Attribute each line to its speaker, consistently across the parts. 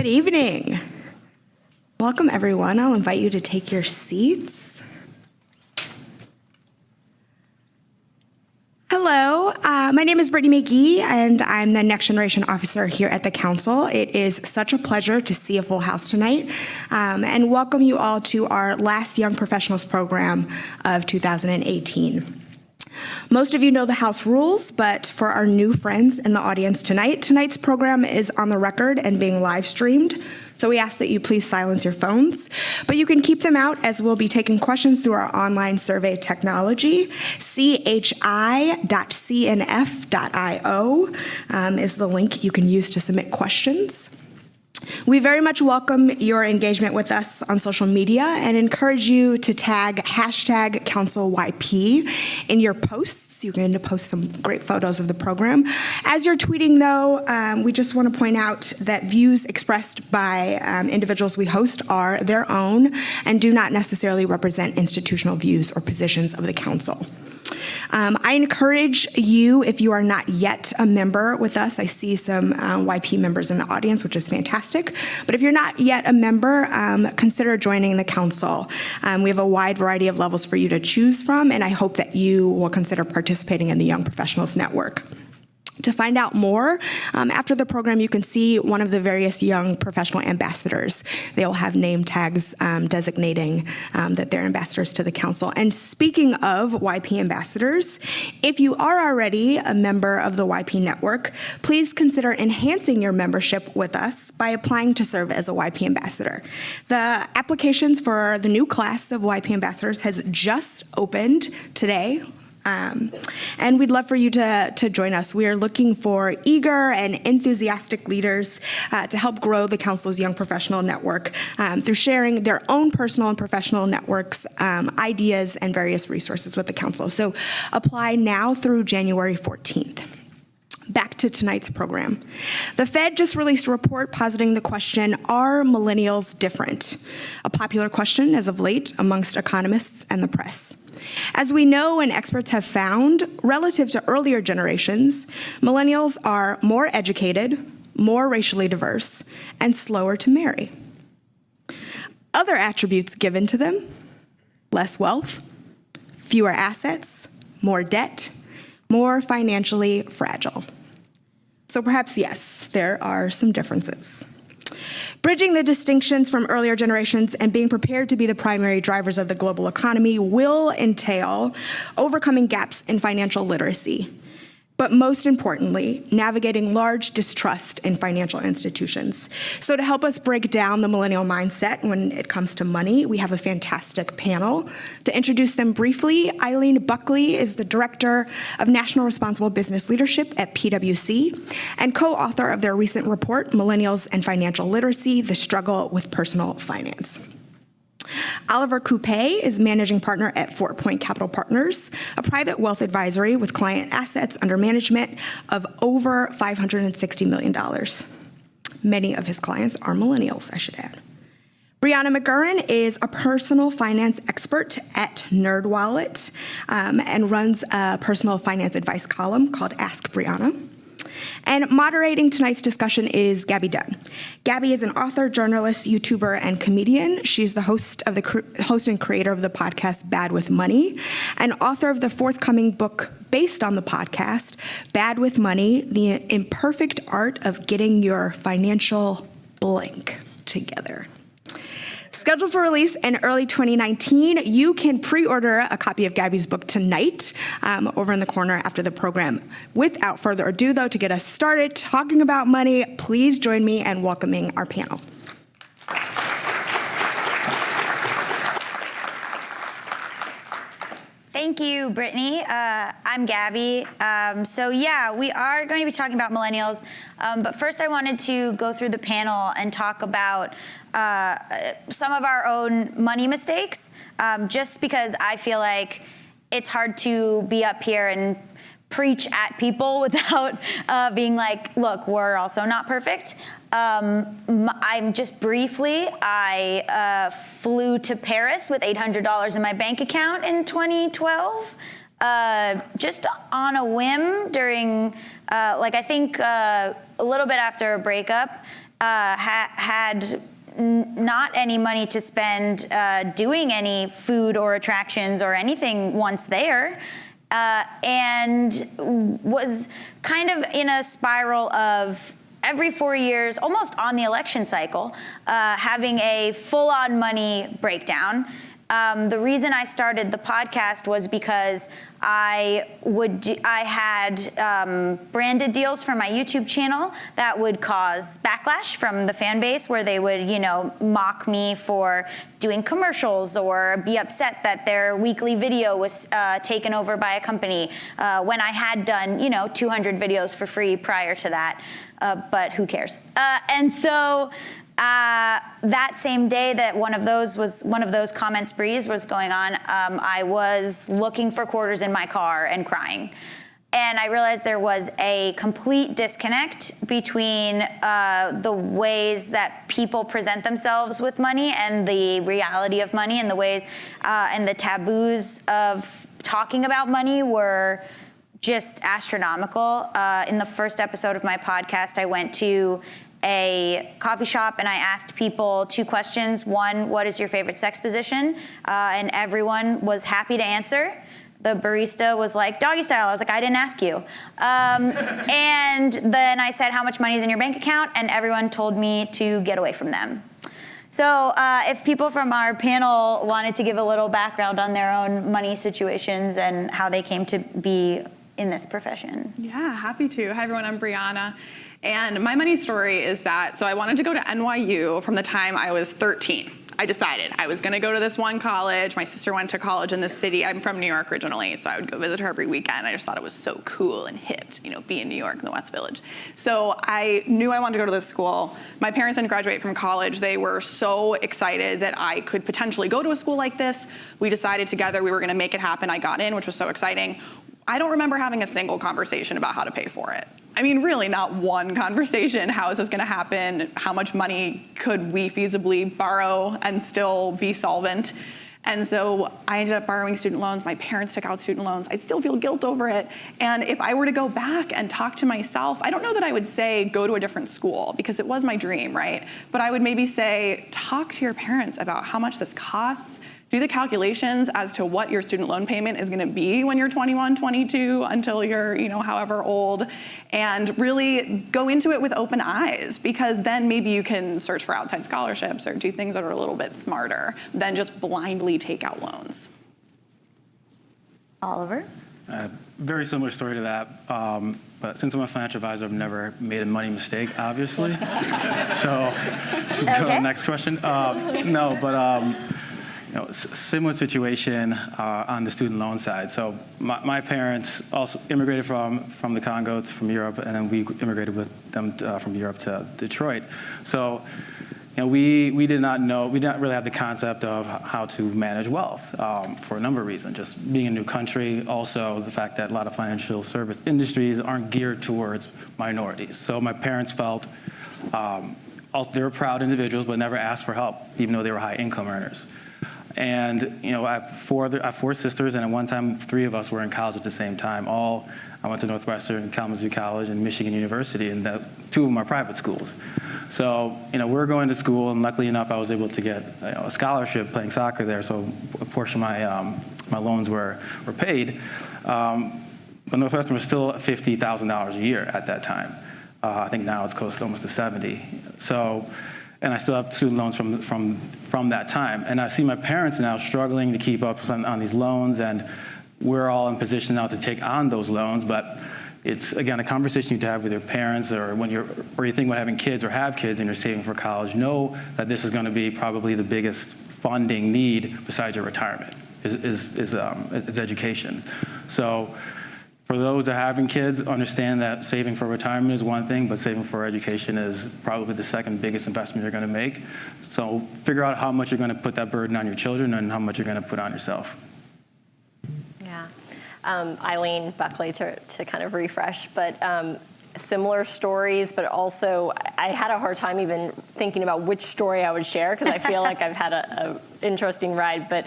Speaker 1: Good evening. Welcome, everyone. I'll invite you to take your seats. Hello, my name is Brittany McGee, and I'm the Next Generation Officer here at the Council. It is such a pleasure to see a full house tonight, and welcome you all to our last Young Professionals program of 2018. Most of you know the house rules, but for our new friends in the audience tonight, tonight's program is on the record and being live streamed, so we ask that you please silence your phones. But you can keep them out as we'll be taking questions through our online survey technology. chi.cnf.io is the link you can use to submit questions. We very much welcome your engagement with us on social media and encourage you to tag hashtag CouncilYP in your posts. You're going to post some great photos of the program. As you're tweeting, though, we just want to point out that views expressed by individuals we host are their own and do not necessarily represent institutional views or positions of the Council. I encourage you, if you are not yet a member with us, I see some YP members in the audience, which is fantastic, but if you're not yet a member, consider joining the Council. We have a wide variety of levels for you to choose from, and I hope that you will consider participating in the Young Professionals Network. To find out more, after the program, you can see one of the various young professional ambassadors. They will have name tags designating that they're ambassadors to the Council. And speaking of YP ambassadors, if you are already a member of the YP network, please consider enhancing your membership with us by applying to serve as a YP ambassador. The applications for the new class of YP ambassadors has just opened today. And we'd love for you to join us. We are looking for eager and enthusiastic leaders to help grow the Council's Young Professional Network through sharing their own personal and professional networks, ideas, and various resources with the Council. So apply now through January 14th. Back to tonight's program. The Fed just released a report positing the question, are millennials different? A popular question as of late amongst economists and the press. As we know and experts have found, relative to earlier generations, millennials are more educated, more racially diverse, and slower to marry. Other attributes given to them: less wealth, fewer assets, more debt, more financially fragile. So perhaps, yes, there are some differences. Bridging the distinctions from earlier generations and being prepared to be the primary drivers of the global economy will entail overcoming gaps in financial literacy, but most importantly, navigating large distrust in financial institutions. So to help us break down the millennial mindset when it comes to money, we have a fantastic panel. To introduce them briefly, Eileen Buckley is the Director of National Responsible Business Leadership at PwC and co-author of their recent report, Millennials and Financial Literacy: The Struggle with Personal Finance. Oliver Coupe is managing partner at 4 Point Capital Partners, a private wealth advisory with client assets under management of over $560 million. Many of his clients are millennials, I should add. Brianna McGurran is a personal finance expert at NerdWallet and runs a personal finance advice column called Ask Brianna. And moderating tonight's discussion is Gabby Dunn. Gabby is an author, journalist, YouTuber, and comedian. She's the host and creator of the podcast Bad with Money, and author of the forthcoming book based on the podcast, Bad with Money: The Imperfect Art of Getting Your Financial Blank Together. Scheduled for release in early 2019, you can pre-order a copy of Gabby's book tonight over in the corner after the program. Without further ado, though, to get us started talking about money, please join me in welcoming our panel.
Speaker 2: Thank you, Brittany. I'm Gabby. So yeah, we are going to be talking about millennials, but first I wanted to go through the panel and talk about some of our own money mistakes, just because I feel like it's hard to be up here and preach at people without being like, look, we're also not perfect. I'm just briefly, I flew to Paris with $800 in my bank account in 2012, just on a whim during, I think a little bit after a breakup. had not any money to spend doing any food or attractions or anything once there, and was kind of in a spiral of every 4 years, almost on the election cycle, having a full-on money breakdown. The reason I started the podcast was because I had branded deals for my YouTube channel that would cause backlash from the fan base, where they would, mock me for doing commercials or be upset that their weekly video was taken over by a company when I had done, 200 videos for free prior to that. But who cares? And so that same day that one of those comment sprees was going on, I was looking for quarters in my car and crying. And I realized there was a complete disconnect between the ways that people present themselves with money and the reality of money, and the ways and the taboos of talking about money were just astronomical. In the first episode of my podcast, I went to a coffee shop and I asked people 2 questions. One, what is your favorite sex position? And everyone was happy to answer. The barista was like, doggy style. I was like, I didn't ask you. And then I said, how much money is in your bank account? And everyone told me to get away from them. So if people from our panel wanted to give a little background on their own money situations and how they came to be in this profession.
Speaker 3: Yeah, happy to. Hi, everyone. I'm Brianna. And my money story is that, so I wanted to go to NYU from the time I was 13. I decided I was going to go to this one college. My sister went to college in this city. I'm from New York originally, so I would go visit her every weekend. I just thought it was so cool and hip, be in New York in the West Village. So I knew I wanted to go to this school. My parents didn't graduate from college. They were so excited that I could potentially go to a school like this. We decided together we were going to make it happen. I got in, which was so exciting. I don't remember having a single conversation about how to pay for it. I mean, really not one conversation. How is this gonna happen? How much money could we feasibly borrow and still be solvent? And so I ended up borrowing student loans. My parents took out student loans. I still feel guilt over it. And if I were to go back and talk to myself, I don't know that I would say go to a different school, because it was my dream, right? But I would maybe say, talk to your parents about how much this costs. Do the calculations as to what your student loan payment is gonna be when you're 21, 22, until you're, however old, and really go into it with open eyes, because then maybe you can search for outside scholarships or do things that are a little bit smarter than just blindly take out loans.
Speaker 2: Oliver?
Speaker 4: Very similar story to that, but since I'm a financial advisor, I've never made a money mistake, obviously. So, go to the next question. Similar situation on the student loan side. So my parents also immigrated from the Congo, from Europe, and then we immigrated with them from Europe to Detroit. So we did not really have the concept of how to manage wealth for a number of reasons. Just being a new country, also the fact that a lot of financial service industries aren't geared towards minorities. So my parents felt they were proud individuals, but never asked for help, even though they were high income earners. And I have 4 sisters, and at one time 3 of us were in college at the same time. I went to Northwestern, Kalamazoo College, and Michigan University, and 2 of them are private schools. So we were going to school, and luckily enough, I was able to get a scholarship playing soccer there. So a portion of my loans were paid, but Northwestern was still $50,000 a year at that time. I think now it's close to almost to 70. So. And I still have student loans from that time. And I see my parents now struggling to keep up on these loans, and we're all in position now to take on those loans. But it's, again, a conversation you have to have with your parents, or you think about having kids or have kids and you're saving for college. Know that this is going to be probably the biggest funding need besides your retirement is education. So. For those that are having kids, understand that saving for retirement is one thing, but saving for education is probably the second biggest investment you're going to make. So figure out how much you're going to put that burden on your children and how much you're going to put on yourself.
Speaker 5: Yeah. Eileen, Buckley, to kind of refresh, but similar stories, but also I had a hard time even thinking about which story I would share, because I feel like I've had an interesting ride. But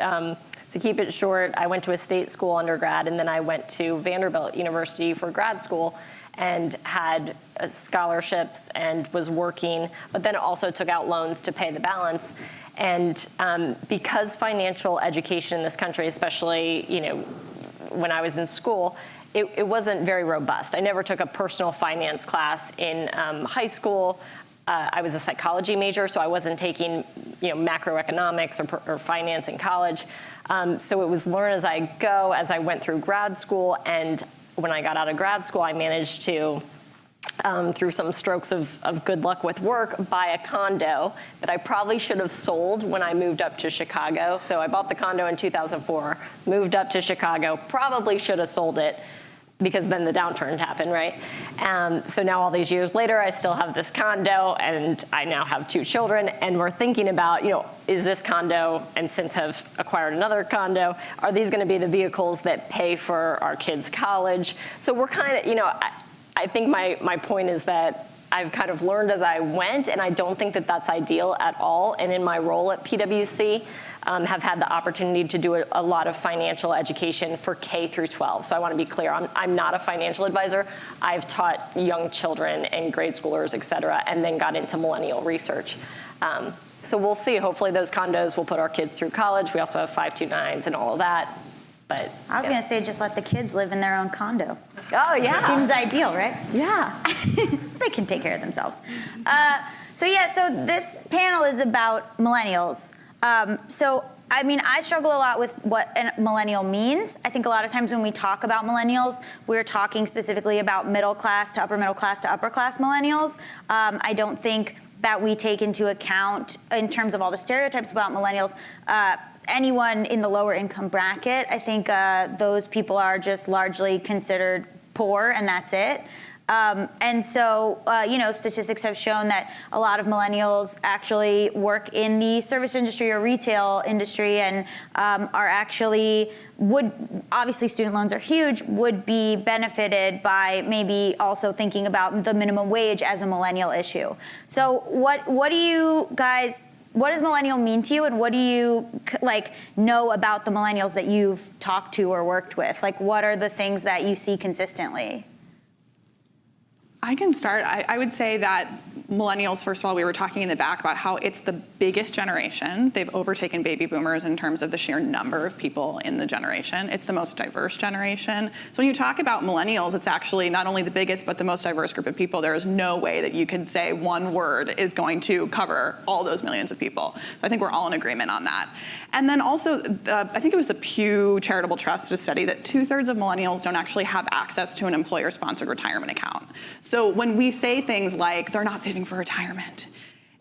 Speaker 5: to keep it short, I went to a state school undergrad, and then I went to Vanderbilt University for grad school. and had scholarships and was working, but then also took out loans to pay the balance. And because financial education in this country, especially, you know, when I was in school, it wasn't very robust. I never took a personal finance class in high school. I was a psychology major, so I wasn't taking, you know, macroeconomics or finance in college. So it was learn as I go as I went through grad school. And when I got out of grad school, I managed to, through some strokes of good luck with work, buy a condo that I probably should have sold when I moved up to Chicago. So I bought the condo in 2004, moved up to Chicago, probably should have sold it, because then the downturn happened, right? So now all these years later, I still have this condo, and I now have 2 children, and we're thinking about, you know, is this condo, and since have acquired another condo, are these gonna be the vehicles that pay for our kids' college? So we're kind of, you know, I think my point is that I've kind of learned as I went, and I don't think that that's ideal at all. And in my role at PwC, have had the opportunity to do a lot of financial education for K through 12. So I want to be clear, I'm not a financial advisor. I've taught young children and grade schoolers, et cetera, and then got into millennial research. So we'll see. Hopefully those condos will put our kids through college. We also have 529s and all of that. But
Speaker 2: I was going to say, just let the kids live in their own condo.
Speaker 5: Oh, yeah.
Speaker 2: Seems ideal, right?
Speaker 5: Yeah.
Speaker 2: They can take care of themselves. So this panel is about millennials. So, I mean, I struggle a lot with what a millennial means. I think a lot of times when we talk about millennials, we're talking specifically about middle class to upper middle class to upper class millennials. I don't think that we take into account, in terms of all the stereotypes about millennials, anyone in the lower income bracket. I think those people are just largely considered poor, and that's it. And so, you know, statistics have shown that a lot of millennials actually work in the service industry or retail industry, and are actually, obviously student loans are huge, would be benefited by maybe also thinking about the minimum wage as a millennial issue. So what do you guys, what does millennial mean to you, and what do you know about the millennials that you've talked to or worked with? Like, what are the things that you see consistently?
Speaker 3: I can start. I would say that millennials, first of all, we were talking in the back about how it's the biggest generation. They've overtaken baby boomers in terms of the sheer number of people in the generation. It's the most diverse generation. So when you talk about millennials, it's actually not only the biggest, but the most diverse group of people. There is no way that you could say one word is going to cover all those millions of people. So I think we're all in agreement on that. And then also, I think it was the Pew Charitable Trust did a study that 2/3 of millennials don't actually have access to an employer-sponsored retirement account. So when we say things like they're not saving for retirement,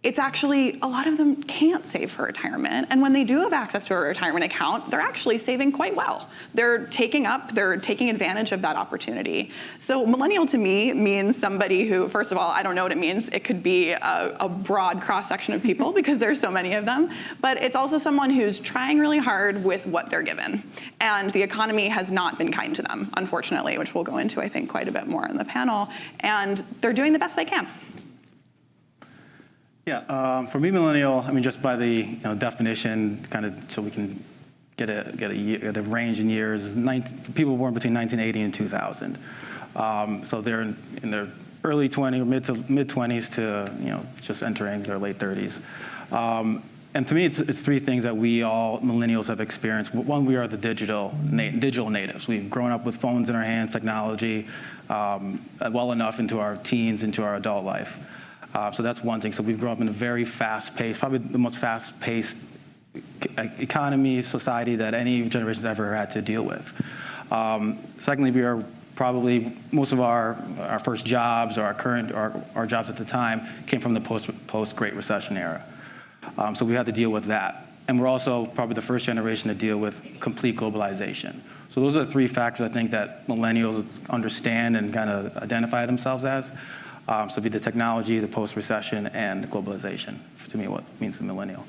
Speaker 3: it's actually, a lot of them can't save for retirement. And when they do have access to a retirement account, they're actually saving quite well. They're taking advantage of that opportunity. So millennial to me means somebody who, first of all, I don't know what it means. It could be a broad cross-section of people because there's so many of them. But it's also someone who's trying really hard with what they're given. And the economy has not been kind to them, unfortunately, which we'll go into, I think, quite a bit more in the panel. And they're doing the best they can.
Speaker 4: Yeah, for me, millennial, I mean, just by the definition, kind of so we can get a range in years, people born between 1980 and 2000. So they're in their early 20s or mid 20s to just entering their late 30s. And to me, it's 3 things that we all millennials have experienced. One, we are the digital natives. We've grown up with phones in our hands, technology, well enough into our teens, into our adult life. So that's one thing. So we've grown up in a very fast-paced, probably the most fast-paced economy, society that any generation's ever had to deal with. Secondly, we are probably, most of our first jobs or our jobs at the time came from the post-Great Recession era. So we had to deal with that. And we're also probably the first generation to deal with complete globalization. So those are the 3 factors I think that millennials understand and kind of identify themselves as. So it'd be the technology, the post-recession, and the globalization, to me, what means the millennial.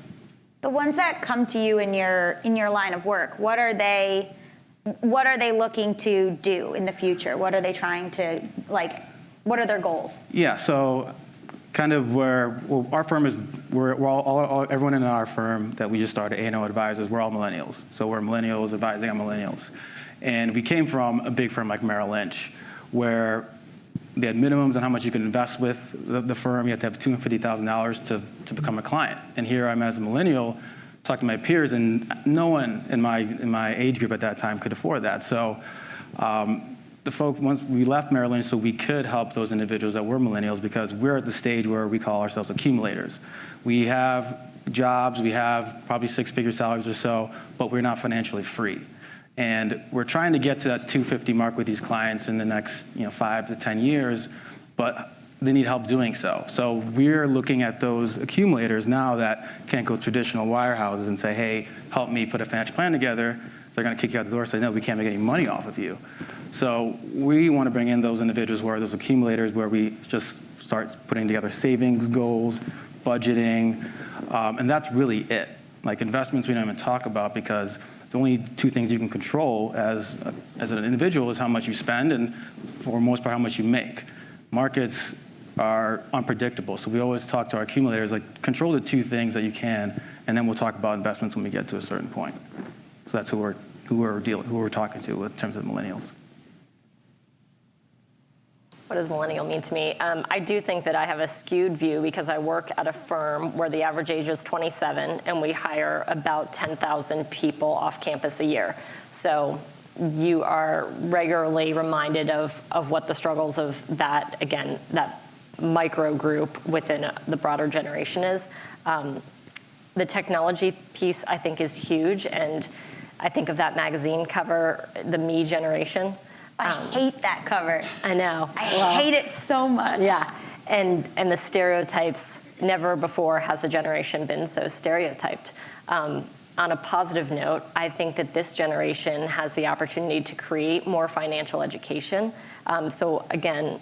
Speaker 2: The ones that come to you in your line of work, what are they looking to do in the future? What are they trying to, what are their goals?
Speaker 4: Yeah, so kind of our firm is, everyone in our firm that we just started, A&O Advisors, we're all millennials. So we're millennials advising on millennials. And we came from a big firm like Merrill Lynch, where They had minimums on how much you could invest with the firm. You had to have $250,000 to become a client. And here I'm as a millennial talking to my peers, and no one in my age group at that time could afford that. So the folk, once we left Maryland, so we could help those individuals that were millennials, because we're at the stage where we call ourselves accumulators. We have jobs, we have probably six-figure salaries or so, but we're not financially free. And we're trying to get to that 250 mark with these clients in the next 5 to 10 years, but they need help doing so. So we're looking at those accumulators now that can't go traditional wirehouses and say, hey, help me put a financial plan together. They're going to kick you out the door and say, no, we can't make any money off of you. So we want to bring in those individuals who are those accumulators, where we just start putting together savings goals, budgeting, and that's really it. Like investments we don't even talk about, because the only two things you can control as an individual is how much you spend and, for the most part, how much you make. Markets are unpredictable, so we always talk to our accumulators, like, control the two things that you can, and then we'll talk about investments when we get to a certain point. So that's who we're talking to in terms of millennials.
Speaker 5: What does millennial mean to me? I do think that I have a skewed view because I work at a firm where the average age is 27 and we hire about 10,000 people off campus a year. So you are regularly reminded of what the struggles of that, again, that micro group within the broader generation is. The technology piece, I think, is huge, and I think of that magazine cover, the Me generation.
Speaker 2: I hate that cover.
Speaker 5: I know.
Speaker 2: I hate it so much.
Speaker 5: Yeah, and the stereotypes, never before has a generation been so stereotyped. On a positive note, I think that this generation has the opportunity to create more financial education. So again,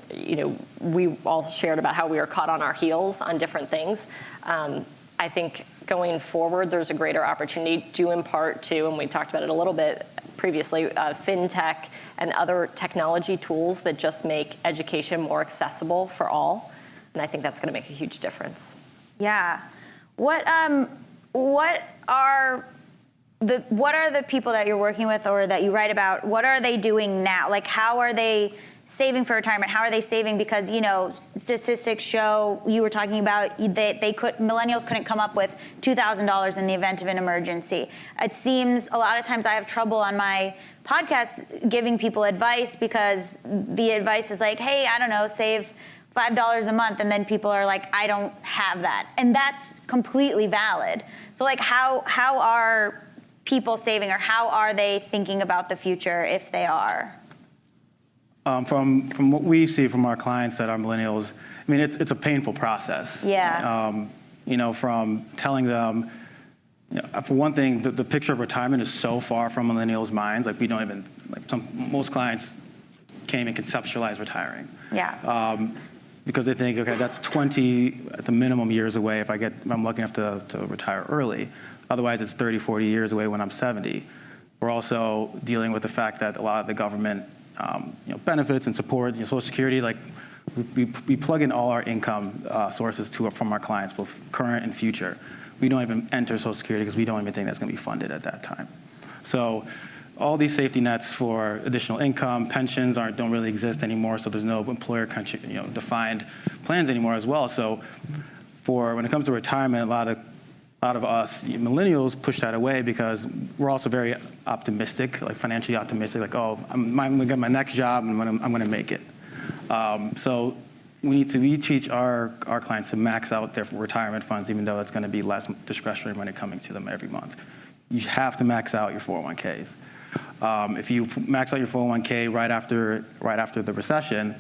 Speaker 5: we all shared about how we were caught on our heels on different things. I think going forward, there's a greater opportunity due in part to, and we talked about it a little bit previously, fintech and other technology tools that just make education more accessible for all. And I think that's going to make a huge difference.
Speaker 2: Yeah. What are the people that you're working with or that you write about? What are they doing now? Like, how are they saving for retirement? How are they saving? Because, statistics show, you were talking about, millennials couldn't come up with $2,000 in the event of an emergency. It seems a lot of times I have trouble on my podcast giving people advice, because the advice is like, hey, I don't know, save $5 a month, and then people are like, I don't have that. And that's completely valid. So like, how are people saving, or how are they thinking about the future if they are?
Speaker 4: From what we see from our clients that are millennials, I mean, it's a painful process.
Speaker 2: Yeah.
Speaker 4: From telling them, for one thing, the picture of retirement is so far from millennials' minds. Like, we don't even, most clients can't even conceptualize retiring.
Speaker 2: Yeah.
Speaker 4: Because they think, okay, that's 20 at the minimum years away if I'm lucky enough to retire early. Otherwise, it's 30, 40 years away when I'm 70. We're also dealing with the fact that a lot of the government benefits and support, Social Security, like we plug in all our income sources from our clients, both current and future. We don't even enter Social Security because we don't even think that's going to be funded at that time. So all these safety nets for additional income, pensions don't really exist anymore. So there's no employer defined plans anymore as well. So when it comes to retirement, a lot of us millennials push that away because we're also very optimistic, like financially optimistic, like, oh, I'm going to get my next job and I'm going to make it. So we teach our clients to max out their retirement funds, even though it's going to be less discretionary money coming to them every month. You have to max out your 401ks. If you max out your 401k right after the recession,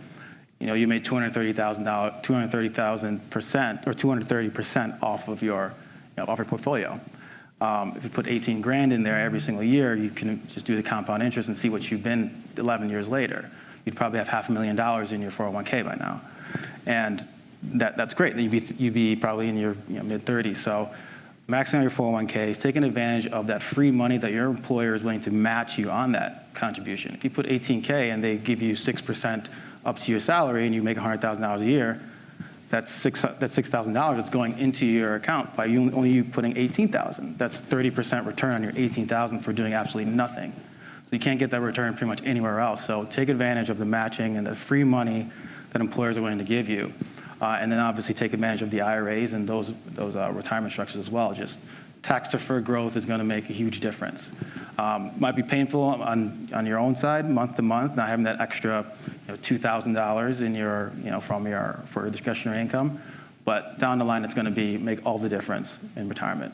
Speaker 4: you made $230,000, 230,000% or 230% off of your portfolio. If you put 18 grand in there every single year, you can just do the compound interest and see what you've been 11 years later. You'd probably have $500,000 in your 401k by now, and that's great. You'd be probably in your mid-30s. So maxing out your 401ks, taking advantage of that free money that your employer is willing to match you on that contribution. If you put 18K and they give you 6% up to your salary and you make $100,000 a year, that's $6,000 that's going into your account by only you putting $18,000. That's 30% return on your $18,000 for doing absolutely nothing. So you can't get that return pretty much anywhere else. So take advantage of the matching and the free money that employers are willing to give you. And then obviously take advantage of the IRAs and those retirement structures as well. Just tax-deferred growth is going to make a huge difference. Might be painful on your own side, month to month, not having that extra $2,000 in for discretionary income, but down the line, it's going to make all the difference in retirement.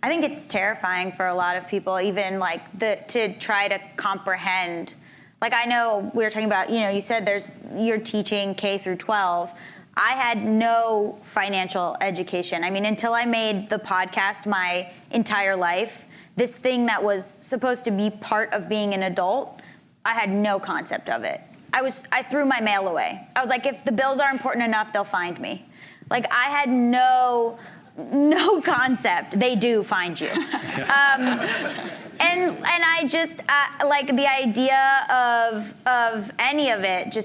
Speaker 2: I think it's terrifying for a lot of people, even to try to comprehend. Like, I know we were talking about, you said you're teaching K through 12. I had no financial education. I mean, until I made the podcast my entire life, this thing that was supposed to be part of being an adult, I had no concept of it. I threw my mail away. I was like, if the bills are important enough, they'll find me. Like, I had no concept. They do find you. And I just like the idea of any of it.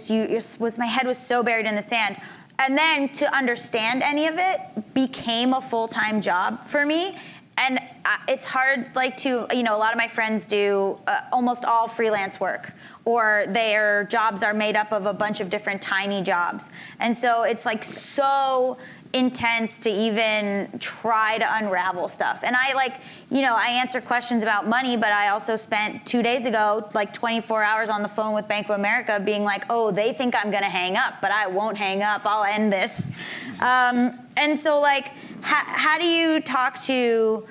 Speaker 2: My head was so buried in the sand. And then to understand any of it became a full-time job for me. And it's hard, a lot of my friends do almost all freelance work, or their jobs are made up of a bunch of different tiny jobs. And so it's so intense to even try to unravel stuff. And I answer questions about money, but I also spent 2 days ago, 24 hours on the phone with Bank of America being like, oh, they think I'm gonna hang up, but I won't hang up, I'll end this. And so how do you talk to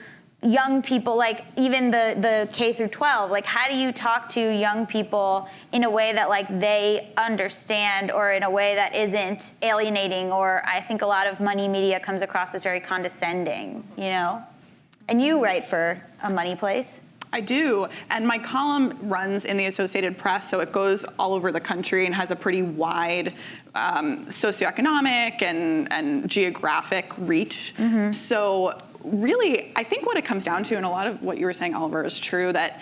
Speaker 2: young people, even the K through 12, how do you talk to young people in a way that they understand, or in a way that isn't alienating? Or I think a lot of money media comes across as very condescending, And you write for a money place.
Speaker 3: I do, and my column runs in the Associated Press, so it goes all over the country and has a pretty wide socioeconomic and geographic reach. Mm-hmm. So really, I think what it comes down to, and a lot of what you were saying, Oliver, is true, that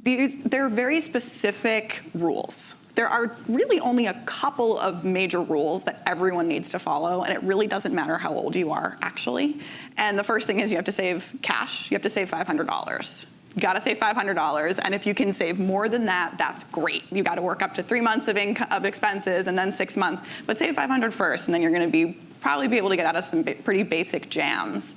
Speaker 3: they're very specific rules. There are really only a couple of major rules that everyone needs to follow, and it really doesn't matter how old you are, actually. And the first thing is you have to save cash. You have to save $500. You gotta save $500, and if you can save more than that, that's great. You gotta work up to 3 months of expenses and then 6 months, but save $500 first, and then you're gonna probably be able to get out of some pretty basic jams.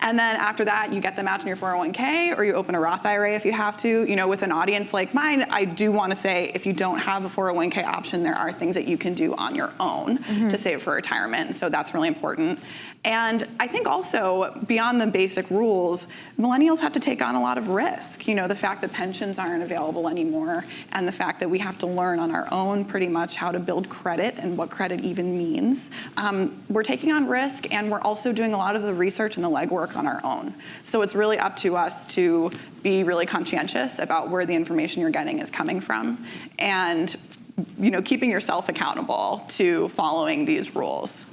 Speaker 3: And then after that, you get them out in your 401k, or you open a Roth IRA if you have to. With an audience like mine, I do want to say, if you don't have a 401k option, there are things that you can do on your own to save for retirement. So that's really important. And I think also, beyond the basic rules, millennials have to take on a lot of risk. The fact that pensions aren't available anymore, and the fact that we have to learn on our own pretty much how to build credit and what credit even means. We're taking on risk, and we're also doing a lot of the research and the legwork on our own. So it's really up to us to be really conscientious about where the information you're getting is coming from, and keeping yourself accountable to following these rules.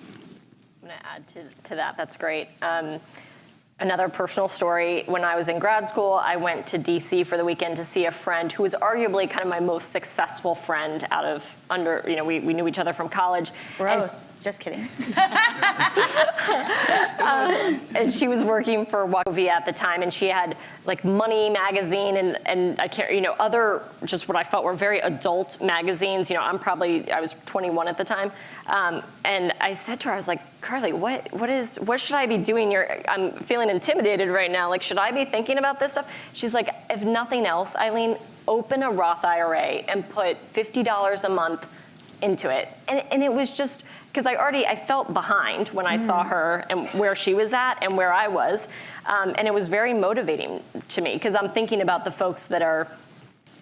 Speaker 5: I'm going to add to that. That's great. Another personal story, when I was in grad school, I went to DC for the weekend to see a friend who was arguably kind of my most successful friend we knew each other from college.
Speaker 2: Gross. Just kidding.
Speaker 5: And she was working for Buckley at the time, and she had Money magazine and I can't, other just what I felt were very adult magazines. I was 21 at the time. And I said to her, I was like, Carly, what should I be doing here? I'm feeling intimidated right now. Should I be thinking about this stuff? She's like, if nothing else, Eileen, open a Roth IRA and put $50 a month into it. And it was just, because I felt behind when I saw her and where she was at and where I was. And it was very motivating to me, because I'm thinking about the folks that are,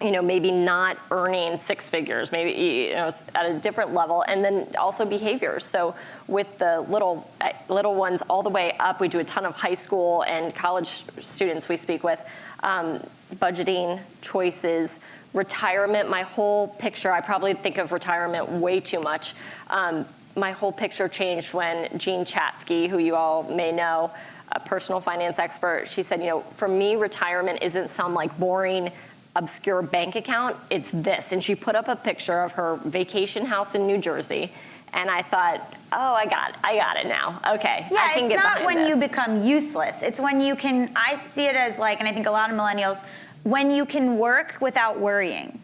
Speaker 5: maybe not earning six figures, maybe, at a different level, and then also behaviors. So with the little ones all the way up, we do a ton of high school and college students we speak with, budgeting, choices, retirement. My whole picture, I probably think of retirement way too much. My whole picture changed when Jean Chatsky, who you all may know, a personal finance expert, she said, for me, retirement isn't some boring, obscure bank account, it's this. And she put up a picture of her vacation house in New Jersey. And I thought, oh, I got it now. Okay,
Speaker 2: yeah,
Speaker 5: I can get behind this.
Speaker 2: it's not when you become useless. It's when you can, I see it as and I think a lot of millennials, when you can work without worrying.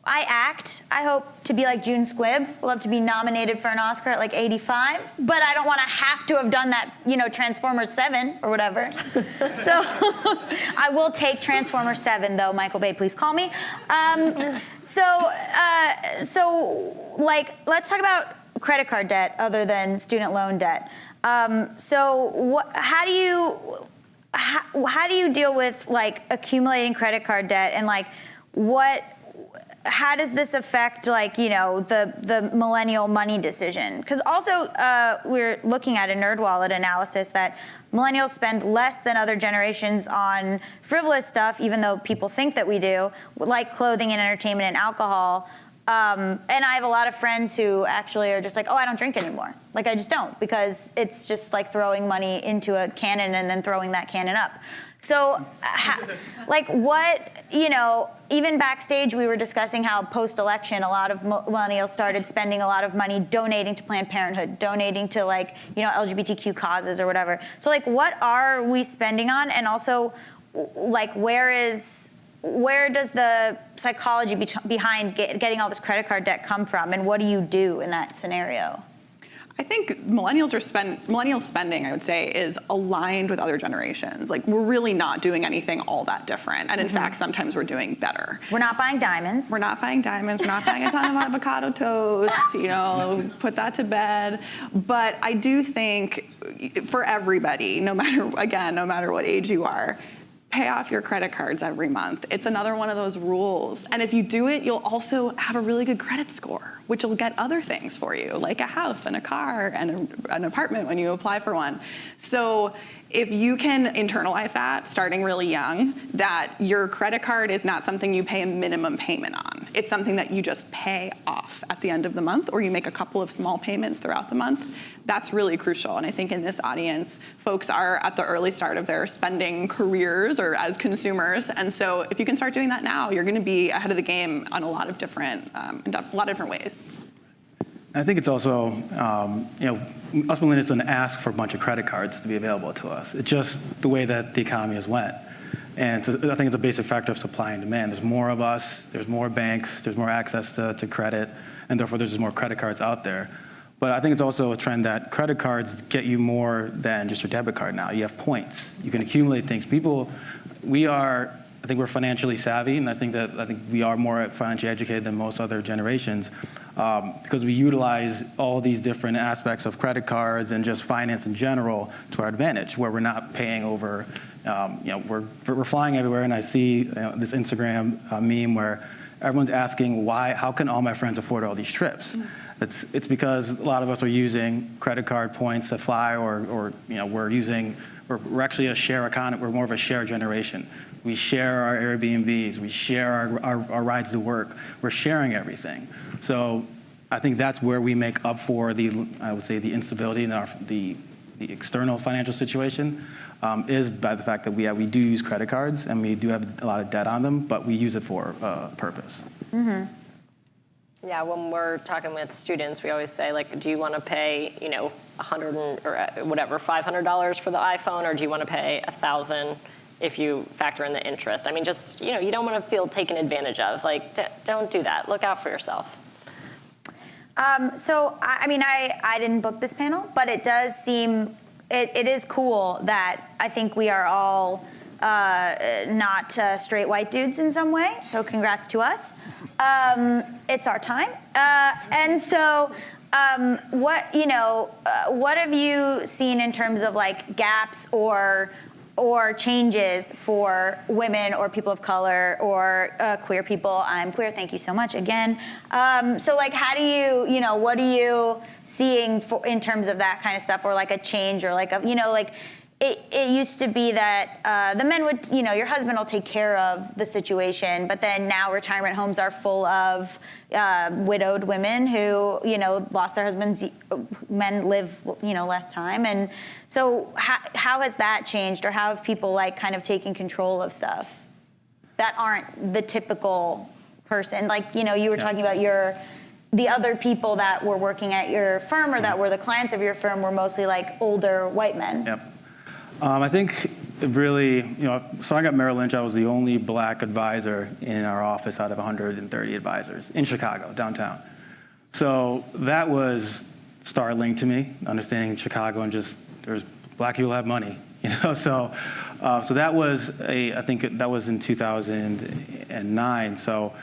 Speaker 2: I act. I hope to be like June Squibb. I'd love to be nominated for an Oscar at like 85, but I don't want to have to have done that, Transformers 7 or whatever. So I will take Transformers 7 though. Michael Bay, please call me. So let's talk about credit card debt other than student loan debt. How do you deal with like accumulating credit card debt and like how does this affect the millennial money decision? Because also we're looking at a NerdWallet analysis that millennials spend less than other generations on frivolous stuff, even though people think that we do, like clothing and entertainment and alcohol. And I have a lot of friends who actually are just like, oh, I don't drink anymore. Like I just don't, because it's just like throwing money into a cannon and then throwing that cannon up. So, even backstage, we were discussing how post-election, a lot of millennials started spending a lot of money donating to Planned Parenthood, donating to LGBTQ causes or whatever. So, what are we spending on? And also, where does the psychology behind getting all this credit card debt come from? And what do you do in that scenario?
Speaker 3: I think millennial spending, I would say, is aligned with other generations. Like, we're really not doing anything all that different. And in fact, sometimes we're doing better.
Speaker 2: We're not buying diamonds.
Speaker 3: We're not buying diamonds. We're not buying a ton of avocado toast, put that to bed. But I do think for everybody, no matter what age you are, pay off your credit cards every month. It's another one of those rules. And if you do it, you'll also have a really good credit score, which will get other things for you, like a house and a car and an apartment when you apply for one. So if you can internalize that starting really young, that your credit card is not something you pay a minimum payment on. It's something that you just pay off at the end of the month, or you make a couple of small payments throughout the month. That's really crucial. And I think in this audience, folks are at the early start of their spending careers or as consumers. And so if you can start doing that now, you're going to be ahead of the game on a lot of different ways.
Speaker 4: I think it's also, us millennials don't ask for a bunch of credit cards to be available to us. It's just the way that the economy has went. And I think it's a basic factor of supply and demand. There's more of us, there's more banks, there's more access to credit, and therefore there's just more credit cards out there. But I think it's also a trend that credit cards get you more than just your debit card now. You have points. You can accumulate things. I think we're financially savvy, and I think we are more financially educated than most other generations because we utilize all these different aspects of credit cards and just finance in general to our advantage, where we're not paying over, we're flying everywhere, and I see this Instagram meme where everyone's asking how can all my friends afford all these trips? It's because a lot of us are using credit card points to fly, or we're actually a share economy. We're more of a share generation. We share our Airbnbs. We share our rides to work. We're sharing everything. So I think that's where we make up for the instability in the external financial situation is by the fact that we do use credit cards and we do have a lot of debt on them, but we use it for a purpose.
Speaker 5: Mm-hmm. Yeah, when we're talking with students, we always say, do you want to pay, $500 for the iPhone, or do you want to pay $1,000 if you factor in the interest? I mean, just, you don't want to feel taken advantage of. Don't do that. Look out for yourself.
Speaker 2: I didn't book this panel, but it does seem, it is cool that I think we are all not straight white dudes in some way. So congrats to us. It's our time. And so what have you seen in terms of gaps or changes for women or people of color or queer people? I'm queer, thank you so much again. How do you, what are you seeing in terms of that kind of stuff, or a change, or it used to be that the men would, your husband will take care of the situation, but then now retirement homes are full of widowed women who, lost their husbands. Men live, less time. And so how has that changed, or how have people kind of taken control of stuff that aren't the typical person? You were talking about the other people that were working at your firm or that were the clients of your firm were mostly older white men.
Speaker 4: Yep. I think it really, starting at Merrill Lynch, I was the only black advisor in our office out of 130 advisors in Chicago, downtown. So that was startling to me, understanding Chicago and just there's black people have money, So that was I think that was in 2009. So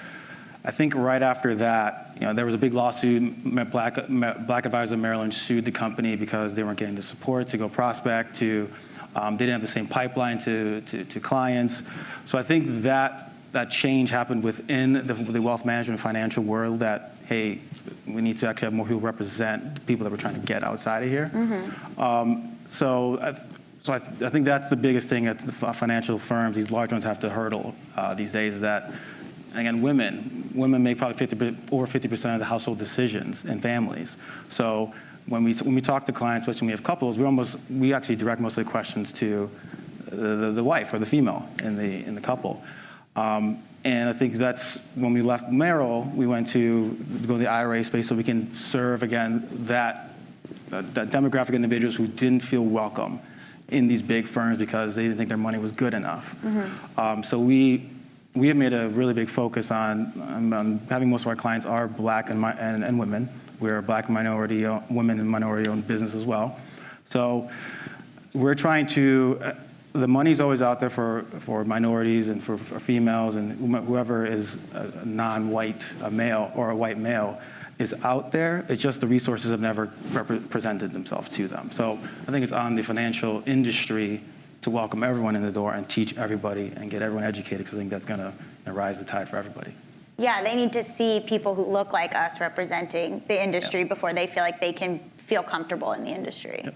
Speaker 4: I think right after that, there was a big lawsuit. Black advisors at Merrill Lynch sued the company because they weren't getting the support to go prospect, they didn't have the same pipeline to clients. So I think that change happened within the wealth management financial world that, hey, we need to actually have more people represent the people that we're trying to get outside of here. So I think that's the biggest thing that the financial firms, these large ones, have to hurdle these days is that, again, women make probably over 50% of the household decisions in families. So when we talk to clients, especially when we have couples, we actually direct most of the questions to the wife or the female in the couple. And I think that's when we left Merrill, we went to go to the IRA space so we can serve, again, that demographic of individuals who didn't feel welcome in these big firms because they didn't think their money was good enough. So we have made a really big focus on having most of our clients are black and women. We're a black minority, women and minority-owned business as well. So we're trying to, the money's always out there for minorities and for females and whoever is a non-white male or a white male is out there. It's just the resources have never presented themselves to them. So I think it's on the financial industry to welcome everyone in the door and teach everybody and get everyone educated, because I think that's going to rise the tide for everybody.
Speaker 2: Yeah, they need to see people who look like us representing the industry before they feel like they can feel comfortable in the industry.
Speaker 4: Yep.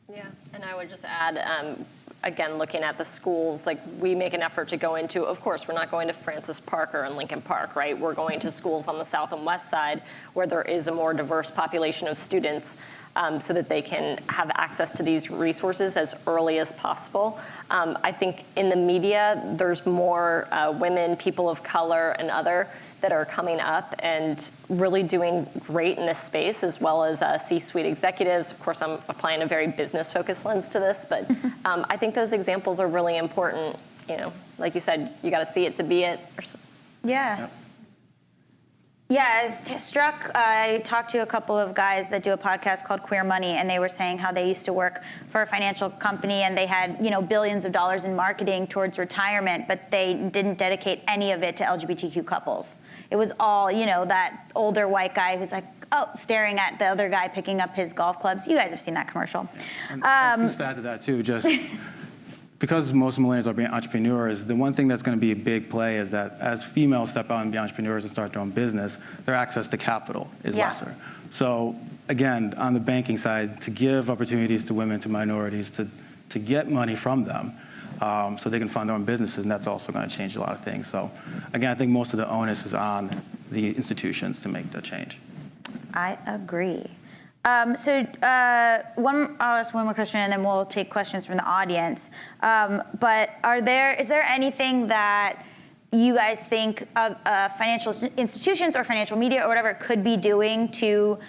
Speaker 5: Yeah, and I would just add, again, looking at the schools, like we make an effort to go into, of course, we're not going to Francis Park or Lincoln Park, right? We're going to schools on the south and west side where there is a more diverse population of students, so that they can have access to these resources as early as possible. I think in the media, there's more women, people of color, and other that are coming up and really doing great in this space, as well as C-suite executives. Of course, I'm applying a very business-focused lens to this, but I think those examples are really important. Like you said, you got to see it to be it.
Speaker 2: Yeah.
Speaker 4: Yep.
Speaker 2: Yeah, I was struck. I talked to a couple of guys that do a podcast called Queer Money, and they were saying how they used to work for a financial company and they had, billions of dollars in marketing towards retirement, but they didn't dedicate any of it to LGBTQ couples. It was all, that older white guy who's like, staring at the other guy picking up his golf clubs. You guys have seen that commercial.
Speaker 4: Just to add to that too, just because most millennials are being entrepreneurs, the one thing that's going to be a big play is that as females step out and be entrepreneurs and start their own business, their access to capital is lesser. So again, on the banking side, to give opportunities to women, to minorities, to get money from them so they can fund their own businesses, and that's also going to change a lot of things. So again, I think most of the onus is on the institutions to make that change.
Speaker 2: I agree. I'll ask one more question and then we'll take questions from the audience. But is there anything that you guys think financial institutions or financial media or whatever could be doing to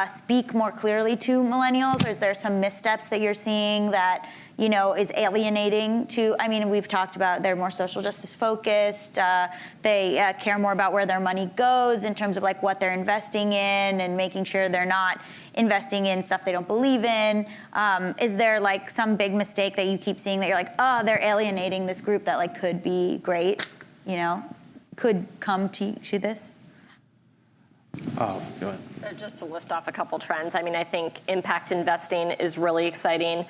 Speaker 2: speak more clearly to millennials? Or is there some missteps that you're seeing that is alienating to? I mean, we've talked about they're more social justice focused. They care more about where their money goes in terms of like what they're investing in and making sure they're not investing in stuff they don't believe in. Is there like some big mistake that you keep seeing that you're like, they're alienating this group that like could be great, could come to this?
Speaker 4: Oh, go ahead.
Speaker 5: Just to list off a couple trends, I think impact investing is really exciting.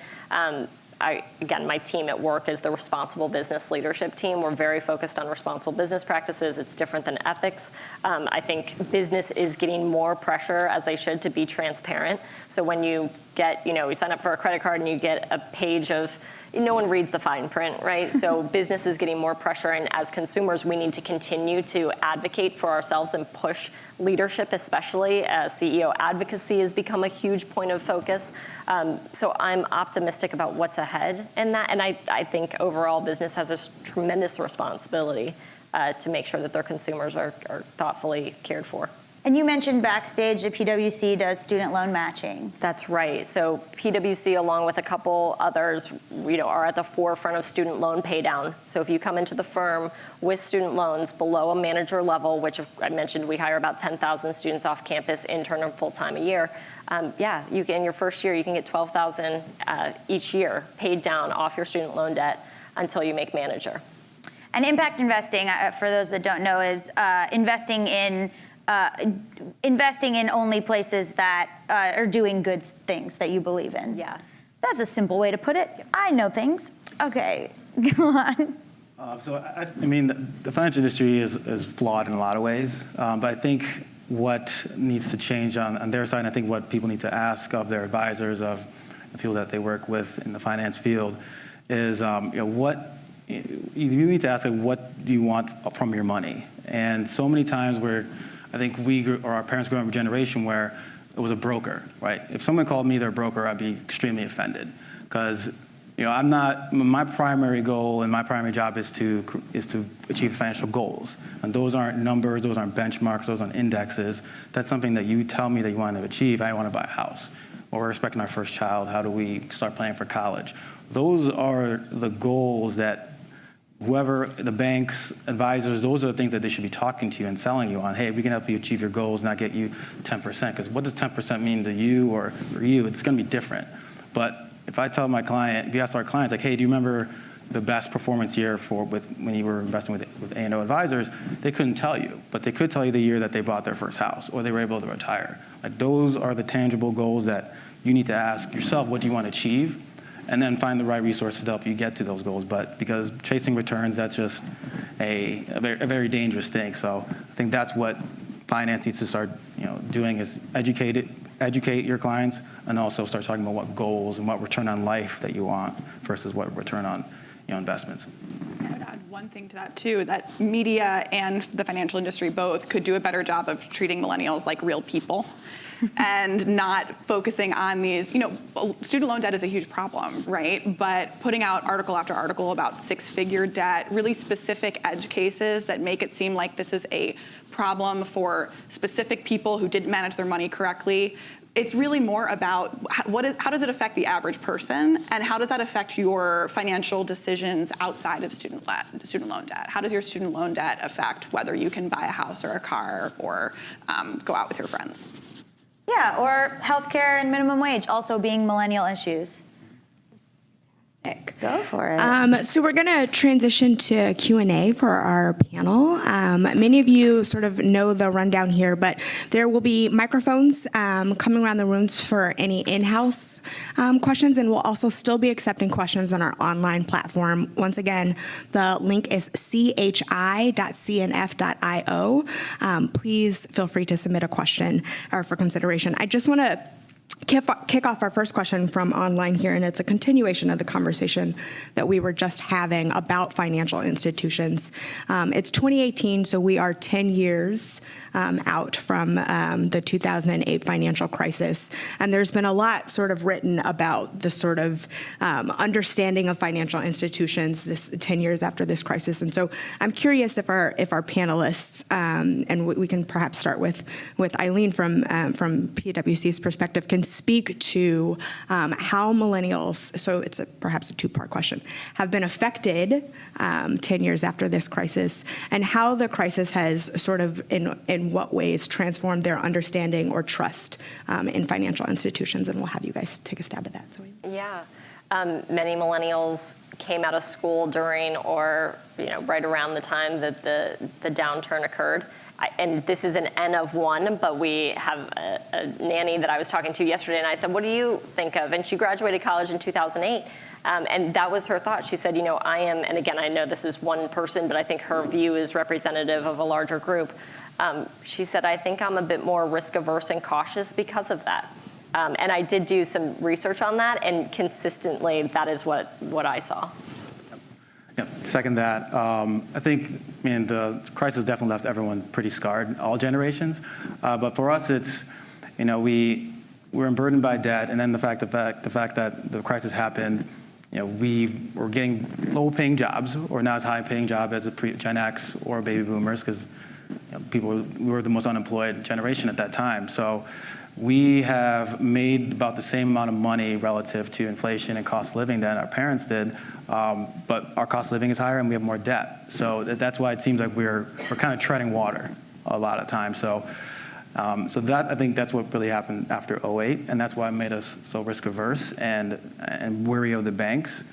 Speaker 5: Again, my team at work is the responsible business leadership team. We're very focused on responsible business practices. It's different than ethics. I think business is getting more pressure, as they should, to be transparent. So when you get, you sign up for a credit card and you get a page of, no one reads the fine print, right? So business is getting more pressure, and as consumers, we need to continue to advocate for ourselves and push leadership, especially as CEO advocacy has become a huge point of focus. So I'm optimistic about what's ahead in that, and I think overall business has a tremendous responsibility to make sure that their consumers are thoughtfully cared for.
Speaker 2: And you mentioned backstage the PwC does student loan matching.
Speaker 5: That's right. So PwC, along with a couple others, are at the forefront of student loan pay down. So if you come into the firm with student loans below a manager level, which I mentioned we hire about 10,000 students off campus, intern and full-time a year, you can, in your first year, you can get $12,000 each year paid down off your student loan debt until you make manager.
Speaker 2: And impact investing, for those that don't know, is investing in only places that are doing good things that you believe in.
Speaker 5: Yeah.
Speaker 2: That's a simple way to put it. I know things. Okay, go on.
Speaker 4: I mean, the financial industry is flawed in a lot of ways, but I think what needs to change on their side, and I think what people need to ask of their advisors, of the people that they work with in the finance field, is what you need to ask, what do you want from your money? And so many times where I think our parents grew up in a generation where it was a broker, right? If someone called me their broker, I'd be extremely offended, because my primary goal and my primary job is to achieve financial goals. And those aren't numbers, those aren't benchmarks, those aren't indexes. That's something that you tell me that you want to achieve. I want to buy a house. Or we're expecting our first child. How do we start planning for college? Those are the goals that whoever, the banks, advisors, those are the things that they should be talking to you and selling you on. Hey, we can help you achieve your goals, not get you 10%. Because what does 10% mean to you or for you? It's going to be different. But if I tell my client, if you ask our clients, like, hey, do you remember the best performance year when you were investing with A&O advisors? They couldn't tell you, but they could tell you the year that they bought their first house or they were able to retire. Like, those are the tangible goals that you need to ask yourself, what do you want to achieve? And then find the right resources to help you get to those goals. But because chasing returns, that's just a very dangerous thing. So I think that's what finance needs to start doing, is educate your clients, and also start talking about what goals and what return on life that you want versus what return on investments.
Speaker 3: I would add one thing to that too, that media and the financial industry both could do a better job of treating millennials like real people and not focusing on these, student loan debt is a huge problem, right? But putting out article after article about six-figure debt, really specific edge cases that make it seem like this is a problem for specific people who didn't manage their money correctly. It's really more about how does it affect the average person, and how does that affect your financial decisions outside of student loan debt? How does your student loan debt affect whether you can buy a house or a car or go out with your friends?
Speaker 2: Yeah, or healthcare and minimum wage also being millennial issues. Go for it.
Speaker 1: So we're going to transition to Q&A for our panel. Many of you sort of know the rundown here, but there will be microphones coming around the rooms for any in-house questions, and we'll also still be accepting questions on our online platform. Once again, the link is chi.cnf.io. Please feel free to submit a question for consideration. I just want to kick off our first question from online here, and it's a continuation of the conversation that we were just having about financial institutions. It's 2018, so we are 10 years out from the 2008 financial crisis, and there's been a lot sort of written about the sort of understanding of financial institutions this 10 years after this crisis. And so I'm curious if our panelists, and we can perhaps start with Eileen from PwC's perspective, can speak to how millennials, so it's perhaps a two-part question, have been affected 10 years after this crisis, and how the crisis has sort of, in what ways, transformed their understanding or trust in financial institutions. And we'll have you guys take a stab at that.
Speaker 5: Yeah. Many millennials came out of school during or right around the time that the downturn occurred. And this is an N of one, but we have a nanny that I was talking to yesterday, and I said, what do you think of? And she graduated college in 2008. And that was her thought. She said, I am, and again, I know this is one person, but I think her view is representative of a larger group. She said, I think I'm a bit more risk averse and cautious because of that. And I did do some research on that, and consistently, that is what I saw.
Speaker 4: Yeah, second that. I think, the crisis definitely left everyone pretty scarred, all generations. But for us, it's, we're burdened by debt, and then the fact that the crisis happened, we were getting low-paying jobs, or not as high-paying job as the Gen X or baby boomers, because we were the most unemployed generation at that time. So we have made about the same amount of money relative to inflation and cost of living that our parents did, but our cost of living is higher and we have more debt. So that's why it seems like we're kind of treading water a lot of times. So that, I think that's what really happened after '08, and that's why it made us so risk averse and wary of the banks,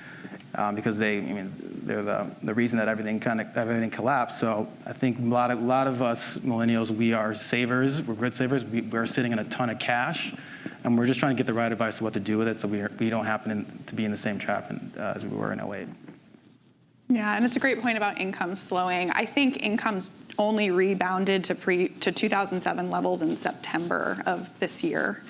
Speaker 4: because they're the reason that everything collapsed. So I think a lot of us millennials, we are savers. We're good savers. We're sitting in a ton of cash, and we're just trying to get the right advice of what to do with it, so we don't happen to be in the same trap as we were in '08.
Speaker 3: Yeah, and it's a great point about income slowing. I think income's only rebounded to 2007 levels in September of this year.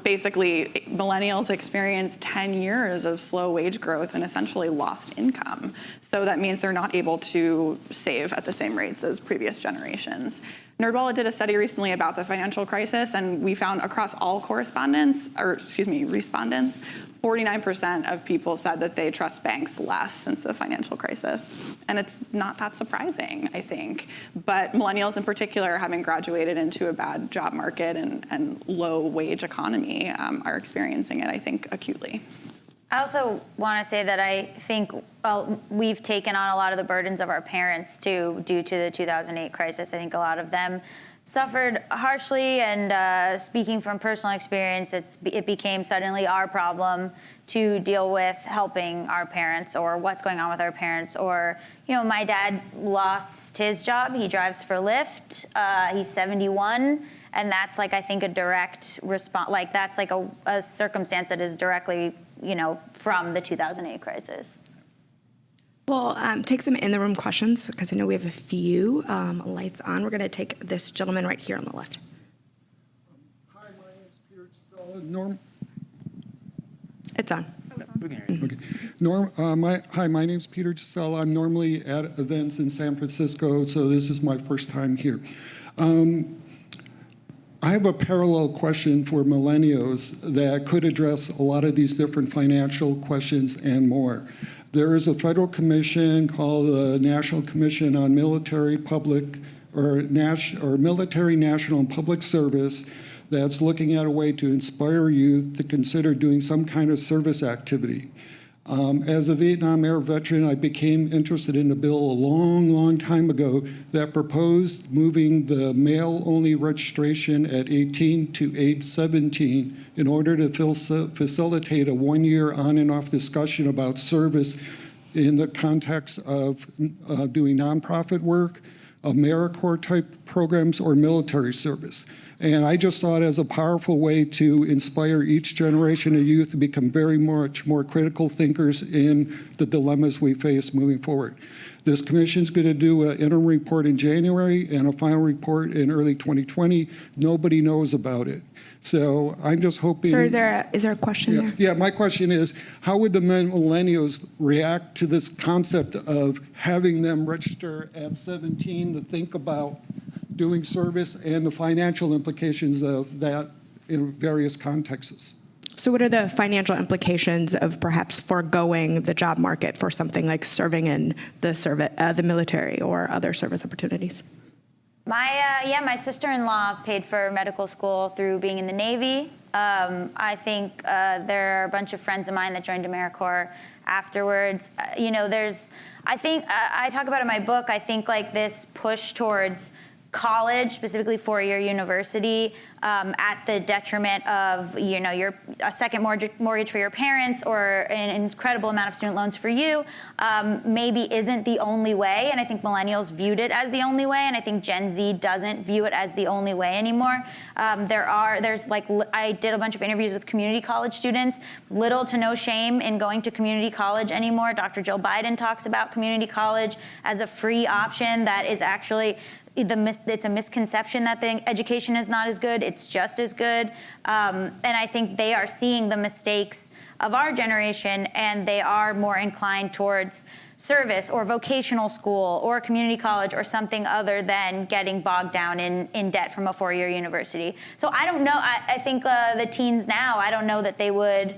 Speaker 3: Basically, millennials experienced 10 years of slow wage growth and essentially lost income. So that means they're not able to save at the same rates as previous generations. NerdWallet did a study recently about the financial crisis, and we found across all respondents, 49% of people said that they trust banks less since the financial crisis. And it's not that surprising, I think. But millennials in particular, having graduated into a bad job market and low wage economy, are experiencing it, I think, acutely.
Speaker 2: I also want to say that I think we've taken on a lot of the burdens of our parents too, due to the 2008 crisis. I think a lot of them suffered harshly, and speaking from personal experience, it became suddenly our problem to deal with helping our parents or what's going on with our parents. Or, my dad lost his job. He drives for Lyft. He's 71. And that's I think a direct response, that's a circumstance that is directly, from the 2008 crisis.
Speaker 1: We'll take some in-the-room questions because I know we have a few lights on. We're going to take this gentleman right here on the left.
Speaker 6: Hi, my name is Peter Gisella. Norm.
Speaker 1: It's on.
Speaker 6: Okay. Hi, my name is Peter Gisella. I'm normally at events in San Francisco, so this is my first time here. I have a parallel question for millennials that could address a lot of these different financial questions and more. There is a federal commission called the National Commission on Military, Military, National, and Public Service that's looking at a way to inspire youth to consider doing some kind of service activity. As a Vietnam era veteran, I became interested in a bill a long, long time ago that proposed moving the male-only registration at 18 to age 17 in order to facilitate a one-year on and off discussion about service in the context of doing nonprofit work, AmeriCorps type programs, or military service. And I just saw it as a powerful way to inspire each generation of youth to become very much more critical thinkers in the dilemmas we face moving forward. This commission is going to do an interim report in January and a final report in early 2020. Nobody knows about it. So I'm just hoping...
Speaker 1: Sir, is there a question there?
Speaker 6: Yeah, my question is, how would the millennials react to this concept of having them register at 17 to think about doing service and the financial implications of that in various contexts?
Speaker 1: So what are the financial implications of perhaps foregoing the job market for something like serving in the military or other service opportunities?
Speaker 2: My sister-in-law paid for medical school through being in the Navy. I think there are a bunch of friends of mine that joined AmeriCorps afterwards. I talk about in my book, I think this push towards college, specifically four-year university, at the detriment of a second mortgage for your parents or an incredible amount of student loans for you, maybe isn't the only way. And I think millennials viewed it as the only way, and I think Gen Z doesn't view it as the only way anymore. I did a bunch of interviews with community college students. Little to no shame in going to community college anymore. Dr. Joe Biden talks about community college as a free option that is actually it's a misconception that the education is not as good. It's just as good. And I think they are seeing the mistakes of our generation, and they are more inclined towards service or vocational school or community college or something other than getting bogged down in debt from a four-year university. So I don't know. I think the teens now, I don't know that they would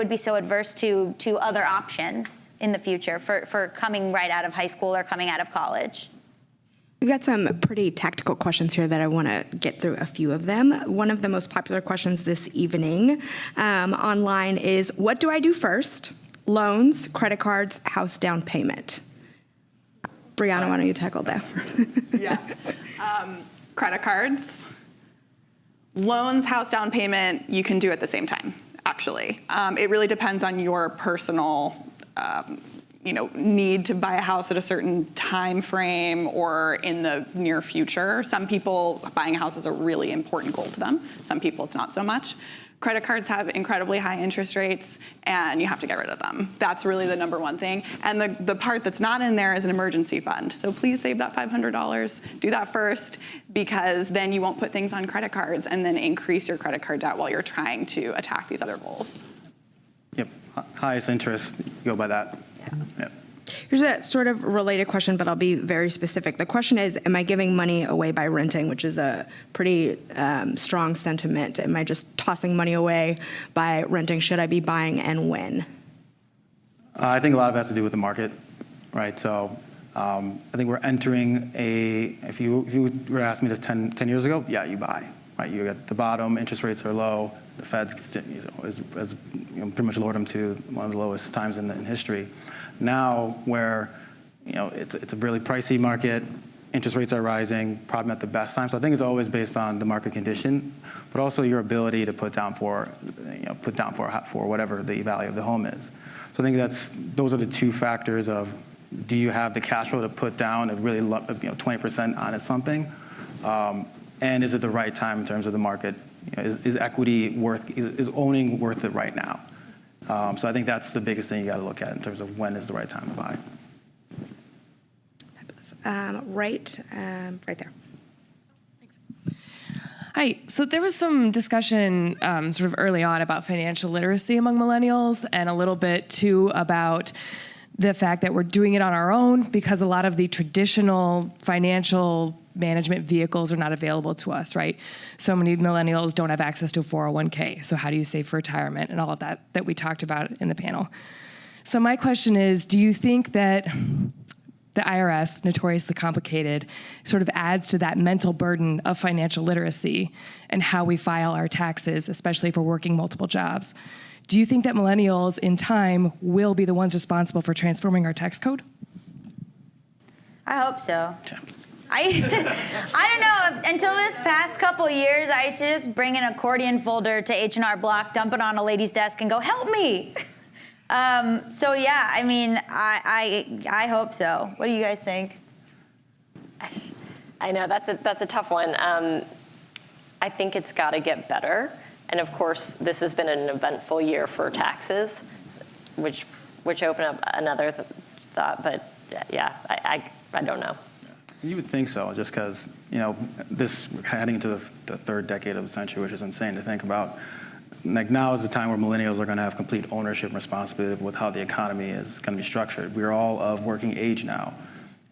Speaker 2: be so adverse to other options in the future for coming right out of high school or coming out of college.
Speaker 1: We've got some pretty tactical questions here that I want to get through a few of them. One of the most popular questions this evening online is, what do I do first? Loans, credit cards, house down payment. Brianna, why don't you tackle that?
Speaker 3: Yeah. Credit cards, loans, house down payment, you can do at the same time, actually. It really depends on your personal need to buy a house at a certain time frame or in the near future. Some people, buying a house is a really important goal to them. Some people, it's not so much. Credit cards have incredibly high interest rates, and you have to get rid of them. That's really the number one thing. And the part that's not in there is an emergency fund. So please save that $500. Do that first, because then you won't put things on credit cards and then increase your credit card debt while you're trying to attack these other goals.
Speaker 4: Yep, highest interest, go by that. Yep.
Speaker 1: Here's a sort of related question, but I'll be very specific. The question is, am I giving money away by renting, which is a pretty strong sentiment? Am I just tossing money away by renting? Should I be buying, and when?
Speaker 4: I think a lot of it has to do with the market, right? So I think we're entering if you were to ask me this 10 years ago, yeah, you buy, right? You're at the bottom, interest rates are low, the Fed's has pretty much lowered them to one of the lowest times in history. Now, where it's a really pricey market, interest rates are rising, probably not the best time. So I think it's always based on the market condition, but also your ability to put down for whatever the value of the home is. So I think those are the two factors of, do you have the cash flow to put down a really 20% on something, and is it the right time in terms of the market? Is equity is owning worth it right now? So I think that's the biggest thing you got to look at in terms of when is the right time to buy.
Speaker 1: Right there.
Speaker 7: Thanks. Hi. So there was some discussion sort of early on about financial literacy among millennials, and a little bit too about the fact that we're doing it on our own because a lot of the traditional financial management vehicles are not available to us, right? So many millennials don't have access to a 401k. So how do you save for retirement and all of that we talked about in the panel? So my question is, do you think that the IRS, notoriously complicated, sort of adds to that mental burden of financial literacy and how we file our taxes, especially if we're working multiple jobs? Do you think that millennials in time will be the ones responsible for transforming our tax code?
Speaker 2: I hope so. I don't know, until this past couple years, I used to just bring an accordion folder to H&R Block, dump it on a lady's desk, and go, help me. So yeah, I mean, I hope so. What do you guys think?
Speaker 5: I know that's a tough one. I think it's got to get better. And of course, this has been an eventful year for taxes, which open up another thought. But yeah, I don't know.
Speaker 4: You would think so, just because this heading into the third decade of the century, which is insane to think about. Like, now is the time where millennials are going to have complete ownership and responsibility with how the economy is going to be structured. We're all of working age now,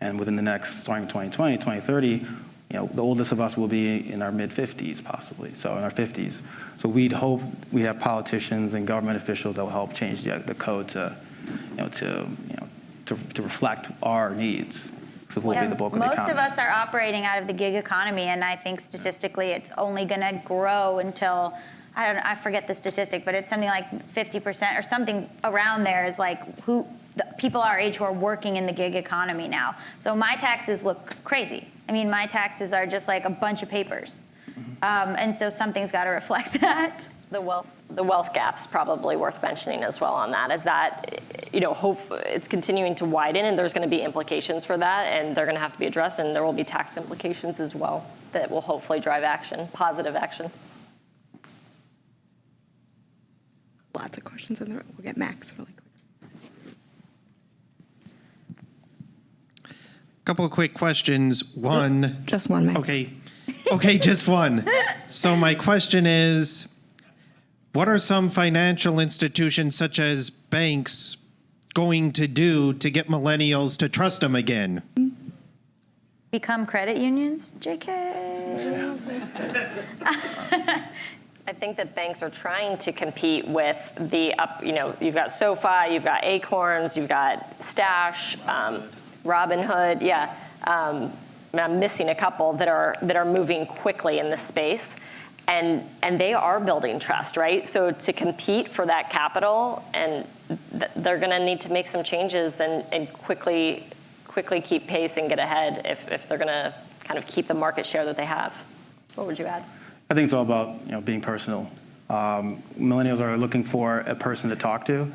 Speaker 4: and within the next, starting 2020, 2030, the oldest of us will be in our mid-50s, possibly, so in our 50s. So we'd hope we have politicians and government officials that will help change the code to reflect our needs. So we'll be the bulk of the economy.
Speaker 2: Most of us are operating out of the gig economy, and I think statistically it's only going to grow until, I forget the statistic, but it's something like 50% or something around there is like people our age who are working in the gig economy now. So my taxes look crazy. I mean, my taxes are just like a bunch of papers. And so something's got to reflect that.
Speaker 5: The wealth gap's probably worth mentioning as well on that, is that, it's continuing to widen, and there's going to be implications for that, and they're going to have to be addressed, and there will be tax implications as well that will hopefully drive action, positive action.
Speaker 1: Lots of questions in the room. We'll get Max really quick.
Speaker 8: Couple of quick questions. One.
Speaker 1: Just one, Max.
Speaker 8: Okay, just one. So my question is, what are some financial institutions such as banks going to do to get millennials to trust them again?
Speaker 2: Become credit unions? JK.
Speaker 5: I think that banks are trying to compete with you've got SoFi, you've got Acorns, you've got Stash, Robinhood, I'm missing a couple that are moving quickly in this space, and they are building trust, right? So to compete for that capital, and they're going to need to make some changes and quickly keep pace and get ahead if they're going to kind of keep the market share that they have. What would you add?
Speaker 4: I think it's all about being personal. Millennials are looking for a person to talk to,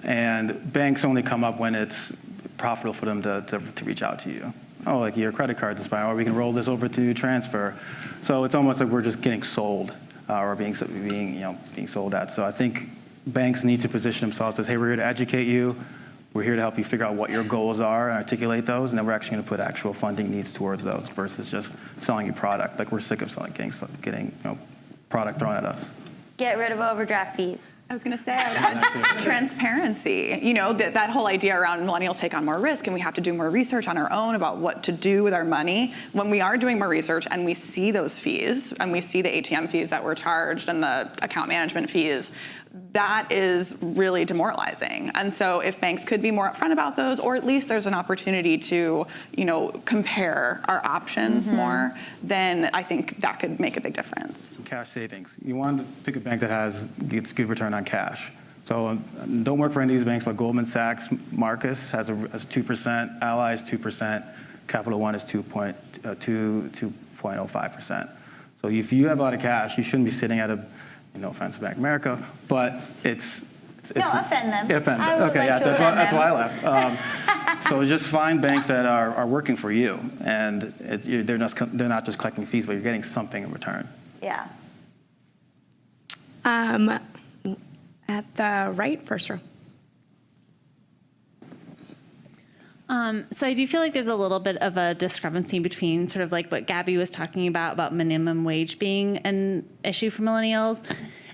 Speaker 4: and banks only come up when it's profitable for them to reach out to you. Oh, like your credit card's expired, or we can roll this over to transfer. So it's almost like we're just getting sold, or being sold at. So I think banks need to position themselves as, hey, we're here to educate you. We're here to help you figure out what your goals are and articulate those, and then we're actually going to put actual funding needs towards those versus just selling you product. Like we're sick of getting product thrown at us.
Speaker 2: Get rid of overdraft fees.
Speaker 3: I was going to say, I would add transparency. That whole idea around millennials take on more risk and we have to do more research on our own about what to do with our money. When we are doing more research and we see those fees and we see the ATM fees that were charged and the account management fees, that is really demoralizing. And so if banks could be more upfront about those, or at least there's an opportunity to, compare our options more, then I think that could make a big difference.
Speaker 4: Cash savings. You want to pick a bank that gets good return on cash. So don't work for any of these banks, but Goldman Sachs, Marcus has 2%, Ally is 2%, Capital One is 2.05%. So if you have a lot of cash, you shouldn't be sitting at no offense to Bank of America, but it's
Speaker 2: No, offend them.
Speaker 4: Offend them.
Speaker 2: I would
Speaker 4: Okay,
Speaker 2: like
Speaker 4: yeah,
Speaker 2: to
Speaker 4: that's
Speaker 2: offend
Speaker 4: why I
Speaker 2: them.
Speaker 4: left. So just find banks that are working for you, and they're not just collecting fees, but you're getting something in return.
Speaker 2: Yeah.
Speaker 1: At the right, first row.
Speaker 9: So I do feel like there's a little bit of a discrepancy between sort of like what Gabby was talking about minimum wage being an issue for millennials.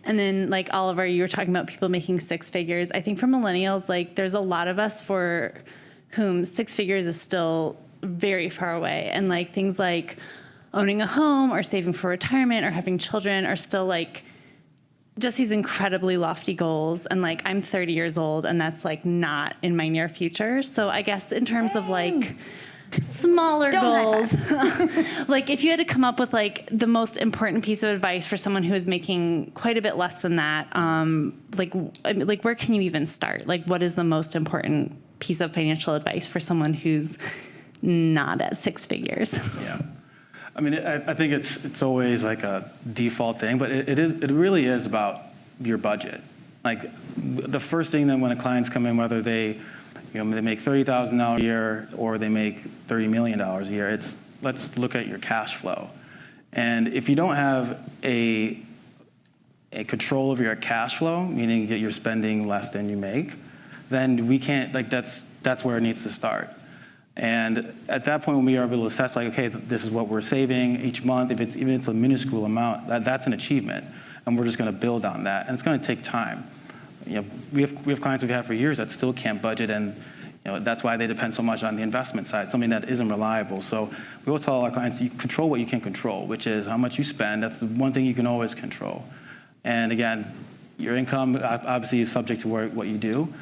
Speaker 9: And then like Oliver, you were talking about people making six figures. I think for millennials, like there's a lot of us for whom six figures is still very far away. And like things like owning a home or saving for retirement or having children are still like just these incredibly lofty goals. And like, I'm 30 years old and that's like not in my near future. So I guess in terms of like smaller goals, like if you had to come up with like the most important piece of advice for someone who is making quite a bit less than that, like where can you even start? Like what is the most important piece of financial advice for someone who's not at six figures?
Speaker 4: Yeah. I mean, I think it's always like a default thing, but it really is about your budget. Like the first thing that when the clients come in, whether they make $30,000 a year or they make $30 million a year, it's let's look at your cash flow. And if you don't have a control over your cash flow, meaning that you're spending less than you make, then we can't, like that's where it needs to start. And at that point, when we are able to assess, like, okay, this is what we're saving each month, even if it's a minuscule amount, that's an achievement, and we're just going to build on that. And it's going to take time. We have clients we've had for years that still can't budget, and that's why they depend so much on the investment side, something that isn't reliable. So we always tell our clients, you control what you can control, which is how much you spend. That's the one thing you can always control. And again, your income obviously is subject to what you do,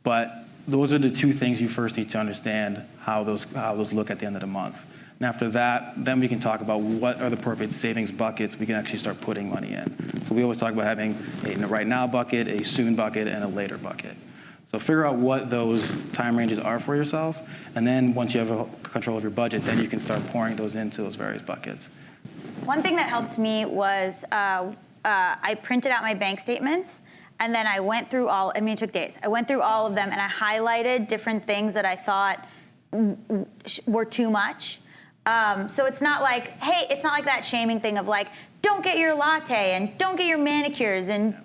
Speaker 4: but those are the two things you first need to understand how those look at the end of the month. And after that, then we can talk about what are the appropriate savings buckets we can actually start putting money in. So we always talk about having a right now bucket, a soon bucket, and a later bucket. So figure out what those time ranges are for yourself, and then once you have control of your budget, then you can start pouring those into those various buckets.
Speaker 2: One thing that helped me was I printed out my bank statements. And then I went through it took days. I went through all of them and I highlighted different things that I thought were too much. So it's not like, hey, it's not like that shaming thing of like, don't get your latte and don't get your manicures and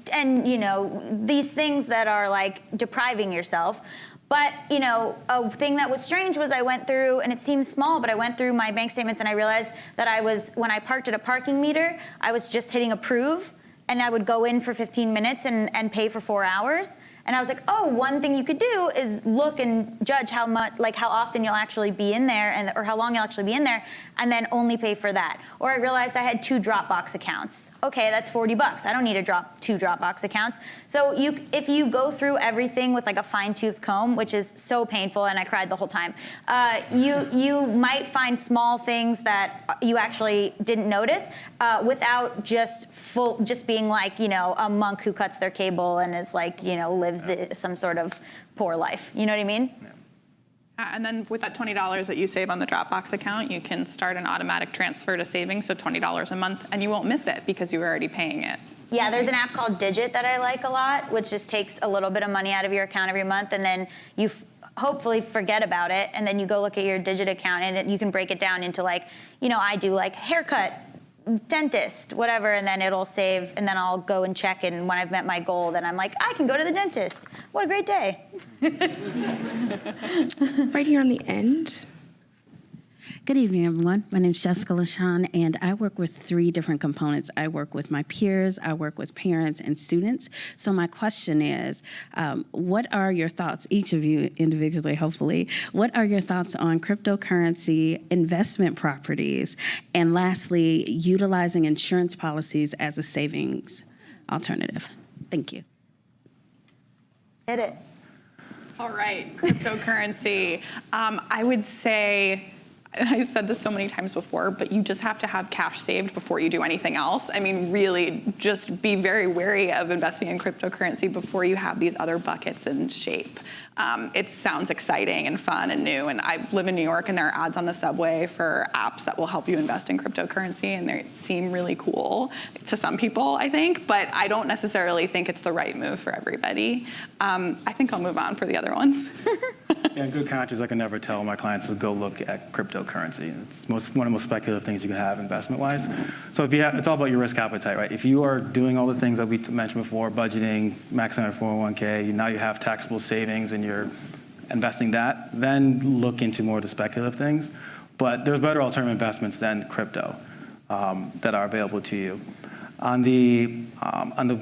Speaker 2: these things that are like depriving yourself. But, a thing that was strange was I went through, and it seems small, but I went through my bank statements and I realized that when I parked at a parking meter, I was just hitting approve. And I would go in for 15 minutes and pay for 4 hours. And I was like, oh, one thing you could do is look and judge how much, like how often you'll actually be in there, and or how long you'll actually be in there, and then only pay for that. Or I realized I had 2 Dropbox accounts. Okay, that's $40. I don't need to 2 Dropbox accounts. So if you go through everything with like a fine-tooth comb, which is so painful, and I cried the whole time, you might find small things that you actually didn't notice without just being like, you know, a monk who cuts their cable and is like, you know, lives some sort of poor life. You know what I mean?
Speaker 3: Yeah. And then with that $20 that you save on the Dropbox account, you can start an automatic transfer to savings, so $20 a month, and you won't miss it because you're already paying it.
Speaker 2: Yeah, there's an app called Digit that I like a lot, which just takes a little bit of money out of your account every month, and then you hopefully forget about it, and then you go look at your Digit account, and you can break it down into like, you know, I do like haircut, dentist, whatever, and then it'll save, and then I'll go and check, and when I've met my goal, then I'm like, I can go to the dentist. What a great day.
Speaker 1: Right here on the end.
Speaker 10: Good evening, everyone. My name is Jessica LaShawn, and I work with 3 different components. I work with my peers, I work with parents and students. So my question is, what are your thoughts, each of you individually, hopefully, what are your thoughts on cryptocurrency, investment properties, and lastly, utilizing insurance policies as a savings alternative? Thank you.
Speaker 2: Hit it.
Speaker 3: All right, cryptocurrency. I would say, I've said this so many times before, but you just have to have cash saved before you do anything else. I mean, really, just be very wary of investing in cryptocurrency before you have these other buckets in shape. It sounds exciting and fun and new, and I live in New York, and there are ads on the subway for apps that will help you invest in cryptocurrency, and they seem really cool to some people, I think, but I don't necessarily think it's the right move for everybody. I think I'll move on for the other ones.
Speaker 4: Yeah, in good conscience, I can never tell my clients to go look at cryptocurrency. It's one of the most speculative things you can have investment-wise. So it's all about your risk appetite, right? If you are doing all the things that we mentioned before, budgeting, maxing out 401k, now you have taxable savings and you're investing that, then look into more of the speculative things. But there's better alternative investments than crypto that are available to you. On the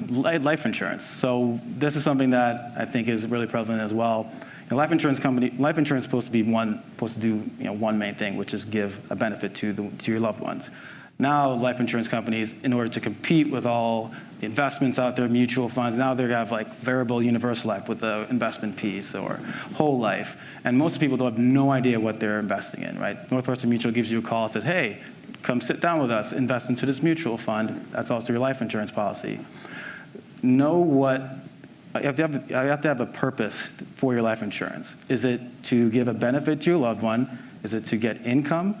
Speaker 4: life insurance, so this is something that I think is really prevalent as well. Life insurance is supposed to do one main thing, which is give a benefit to your loved ones. Now, life insurance companies, in order to compete with all the investments out there, mutual funds, now they have like variable universal life with the investment piece or whole life. And most people have no idea what they're investing in, right? Northwestern Mutual gives you a call and says, hey, come sit down with us, invest into this mutual fund. That's also your life insurance policy. Know what. You have to have a purpose for your life insurance. Is it to give a benefit to your loved one? Is it to get income?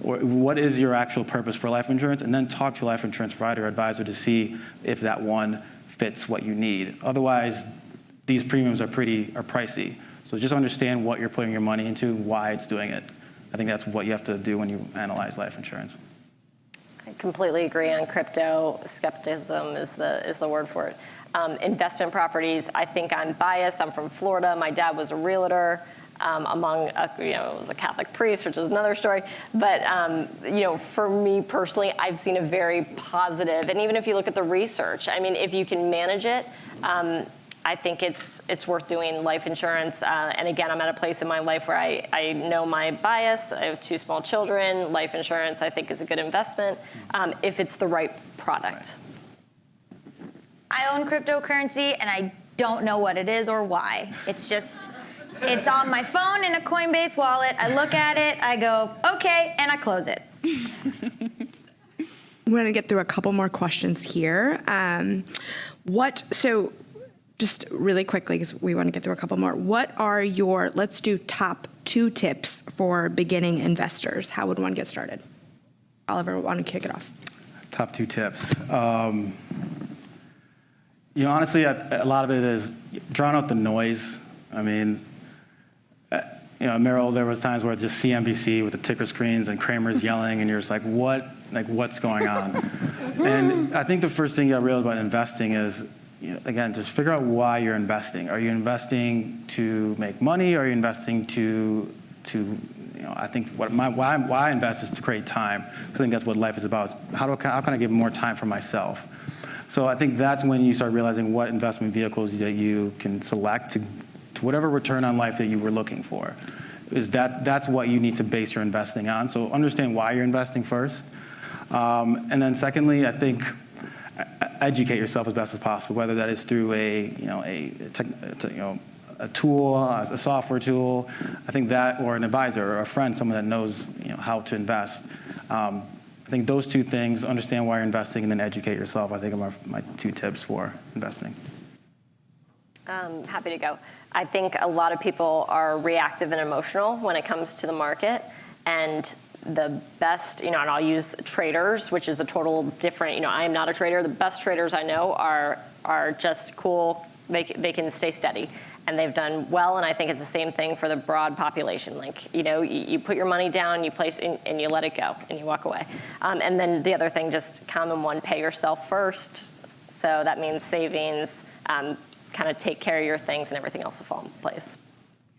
Speaker 4: Or what is your actual purpose for life insurance? And then talk to your life insurance provider or advisor to see if that one fits what you need. Otherwise, these premiums are pricey. So just understand what you're putting your money into, why it's doing it. I think that's what you have to do when you analyze life insurance.
Speaker 5: I completely agree on crypto. Skepticism is the word for it. Investment properties, I think I'm biased. I'm from Florida. My dad was a realtor. Was a Catholic priest, which is another story. But for me personally, I've seen a very positive. And even if you look at the research, I mean, if you can manage it, I think it's worth doing life insurance. And again, I'm at a place in my life where I know my bias. I have 2 small children. Life insurance, I think, is a good investment if it's the right product.
Speaker 2: I own cryptocurrency, and I don't know what it is or why. It's on my phone in a Coinbase wallet. I look at it, I go, okay, and I close it.
Speaker 1: We're going to get through a couple more questions here. So just really quickly, because we want to get through a couple more. What are let's do top 2 tips for beginning investors. How would one get started? Oliver, want to kick it off?
Speaker 4: Top 2 tips. Honestly, a lot of it is drown out the noise. I mean, Merrill, there was times where it's just CNBC with the ticker screens and Kramer's yelling, and you're just like, what's going on? And I think the first thing you got to realize about investing is, again, just figure out why you're investing. Are you investing to make money? Or are you investing to I think why I invest is to create time. So I think that's what life is about. How can I give more time for myself? So I think that's when you start realizing what investment vehicles that you can select to whatever return on life that you were looking for. That's what you need to base your investing on. So understand why you're investing first. And then secondly, I think educate yourself as best as possible, whether that is through a tool, a software tool. I think that, or an advisor or a friend, someone that knows how to invest. I think those two things, understand why you're investing and then educate yourself, I think are my 2 tips for investing.
Speaker 5: Happy to go. I think a lot of people are reactive and emotional when it comes to the market, and the best, and I'll use traders, which is a total different, I am not a trader. The best traders I know are just cool. They can stay steady, and they've done well. And I think it's the same thing for the broad population. Like, you put your money down, you place, and you let it go, and you walk away. And then the other thing, just common one, pay yourself first. So that means savings, kind of take care of your things, and everything else will fall into place.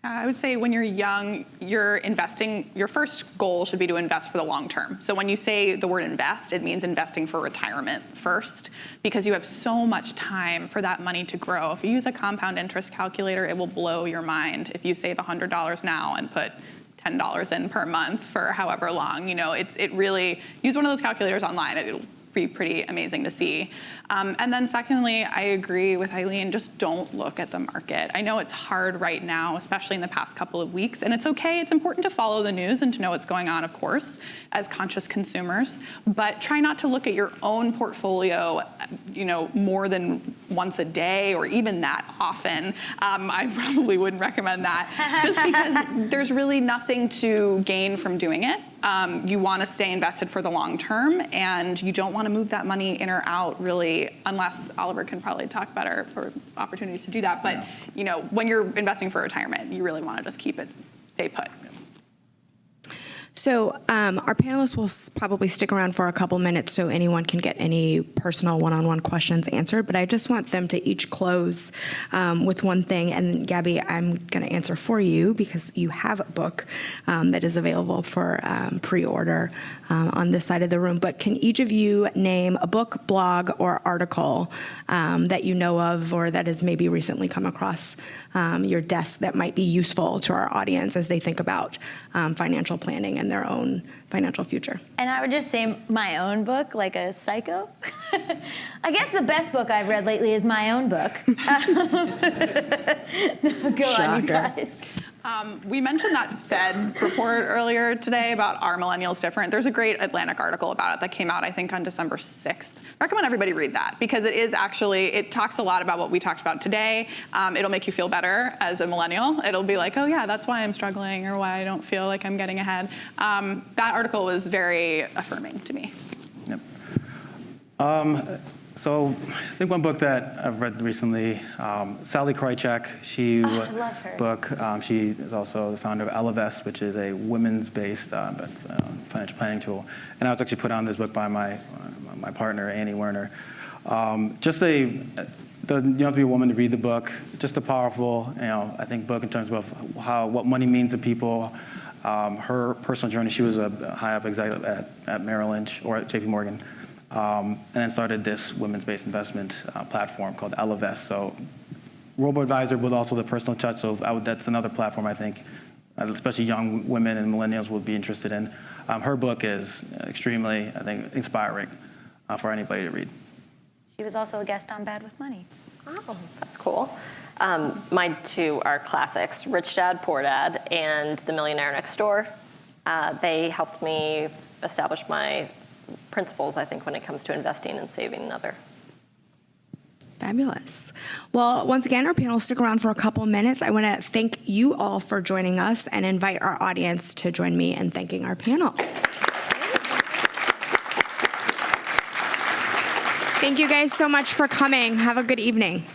Speaker 3: I would say when you're young, you're investing, your first goal should be to invest for the long term. So when you say the word invest, it means investing for retirement first, because you have so much time for that money to grow. If you use a compound interest calculator, it will blow your mind. If you save $100 now and put $10 in per month for however long, it really, use one of those calculators online. It'll be pretty amazing to see. And then secondly, I agree with Eileen, just don't look at the market. I know it's hard right now, especially in the past couple of weeks, and it's okay. It's important to follow the news and to know what's going on, of course, as conscious consumers, but try not to look at your own portfolio, more than once a day or even that often. I probably wouldn't recommend that, just because there's really nothing to gain from doing it. You want to stay invested for the long term, and you don't want to move that money in or out really, unless Oliver can probably talk better for opportunities to do that. But when you're investing for retirement, you really want to just keep it, stay put.
Speaker 1: So our panelists will probably stick around for a couple minutes so anyone can get any personal one-on-one questions answered. But I just want them to each close with one thing. And Gabby, I'm going to answer for you because you have a book that is available for pre-order on this side of the room. But can each of you name a book, blog, or article that you know of or that has maybe recently come across your desk that might be useful to our audience as they think about financial planning and their own financial future?
Speaker 2: And I would just say my own book, like a psycho. I guess the best book I've read lately is my own book. Go on, you guys.
Speaker 3: We mentioned that Fed report earlier today about Are Millennials Different? There's a great Atlantic article about it that came out, I think, on December 6th. I recommend everybody read that because it talks a lot about what we talked about today. It'll make you feel better as a millennial. It'll be like, oh yeah, that's why I'm struggling or why I don't feel like I'm getting ahead. That article was very affirming to me.
Speaker 4: Yep. So I think one book that I've read recently, Sally Krychek,
Speaker 2: I love her.
Speaker 4: book. She is also the founder of Ellevest, which is a women's-based financial planning tool. And I was actually put on this book by my partner, Annie Werner. You don't have to be a woman to read the book. Just a powerful, I think, book in terms of what money means to people. Her personal journey. She was a high-up executive at Merrill Lynch or at J.P. Morgan. And then started this women's-based investment platform called Ellevest. So robo-advisor with also the personal touch. So that's another platform I think, especially young women and millennials would be interested in. Her book is extremely, I think, inspiring for anybody to read.
Speaker 2: She was also a guest on Bad with Money.
Speaker 5: Oh, that's cool. My 2 are classics, Rich Dad, Poor Dad, and The Millionaire Next Door. They helped me establish my principles, I think, when it comes to investing and saving and other.
Speaker 1: Fabulous. Well, once again, our panel will stick around for a couple minutes. I want to thank you all for joining us and invite our audience to join me in thanking our panel. Thank you guys so much for coming. Have a good evening.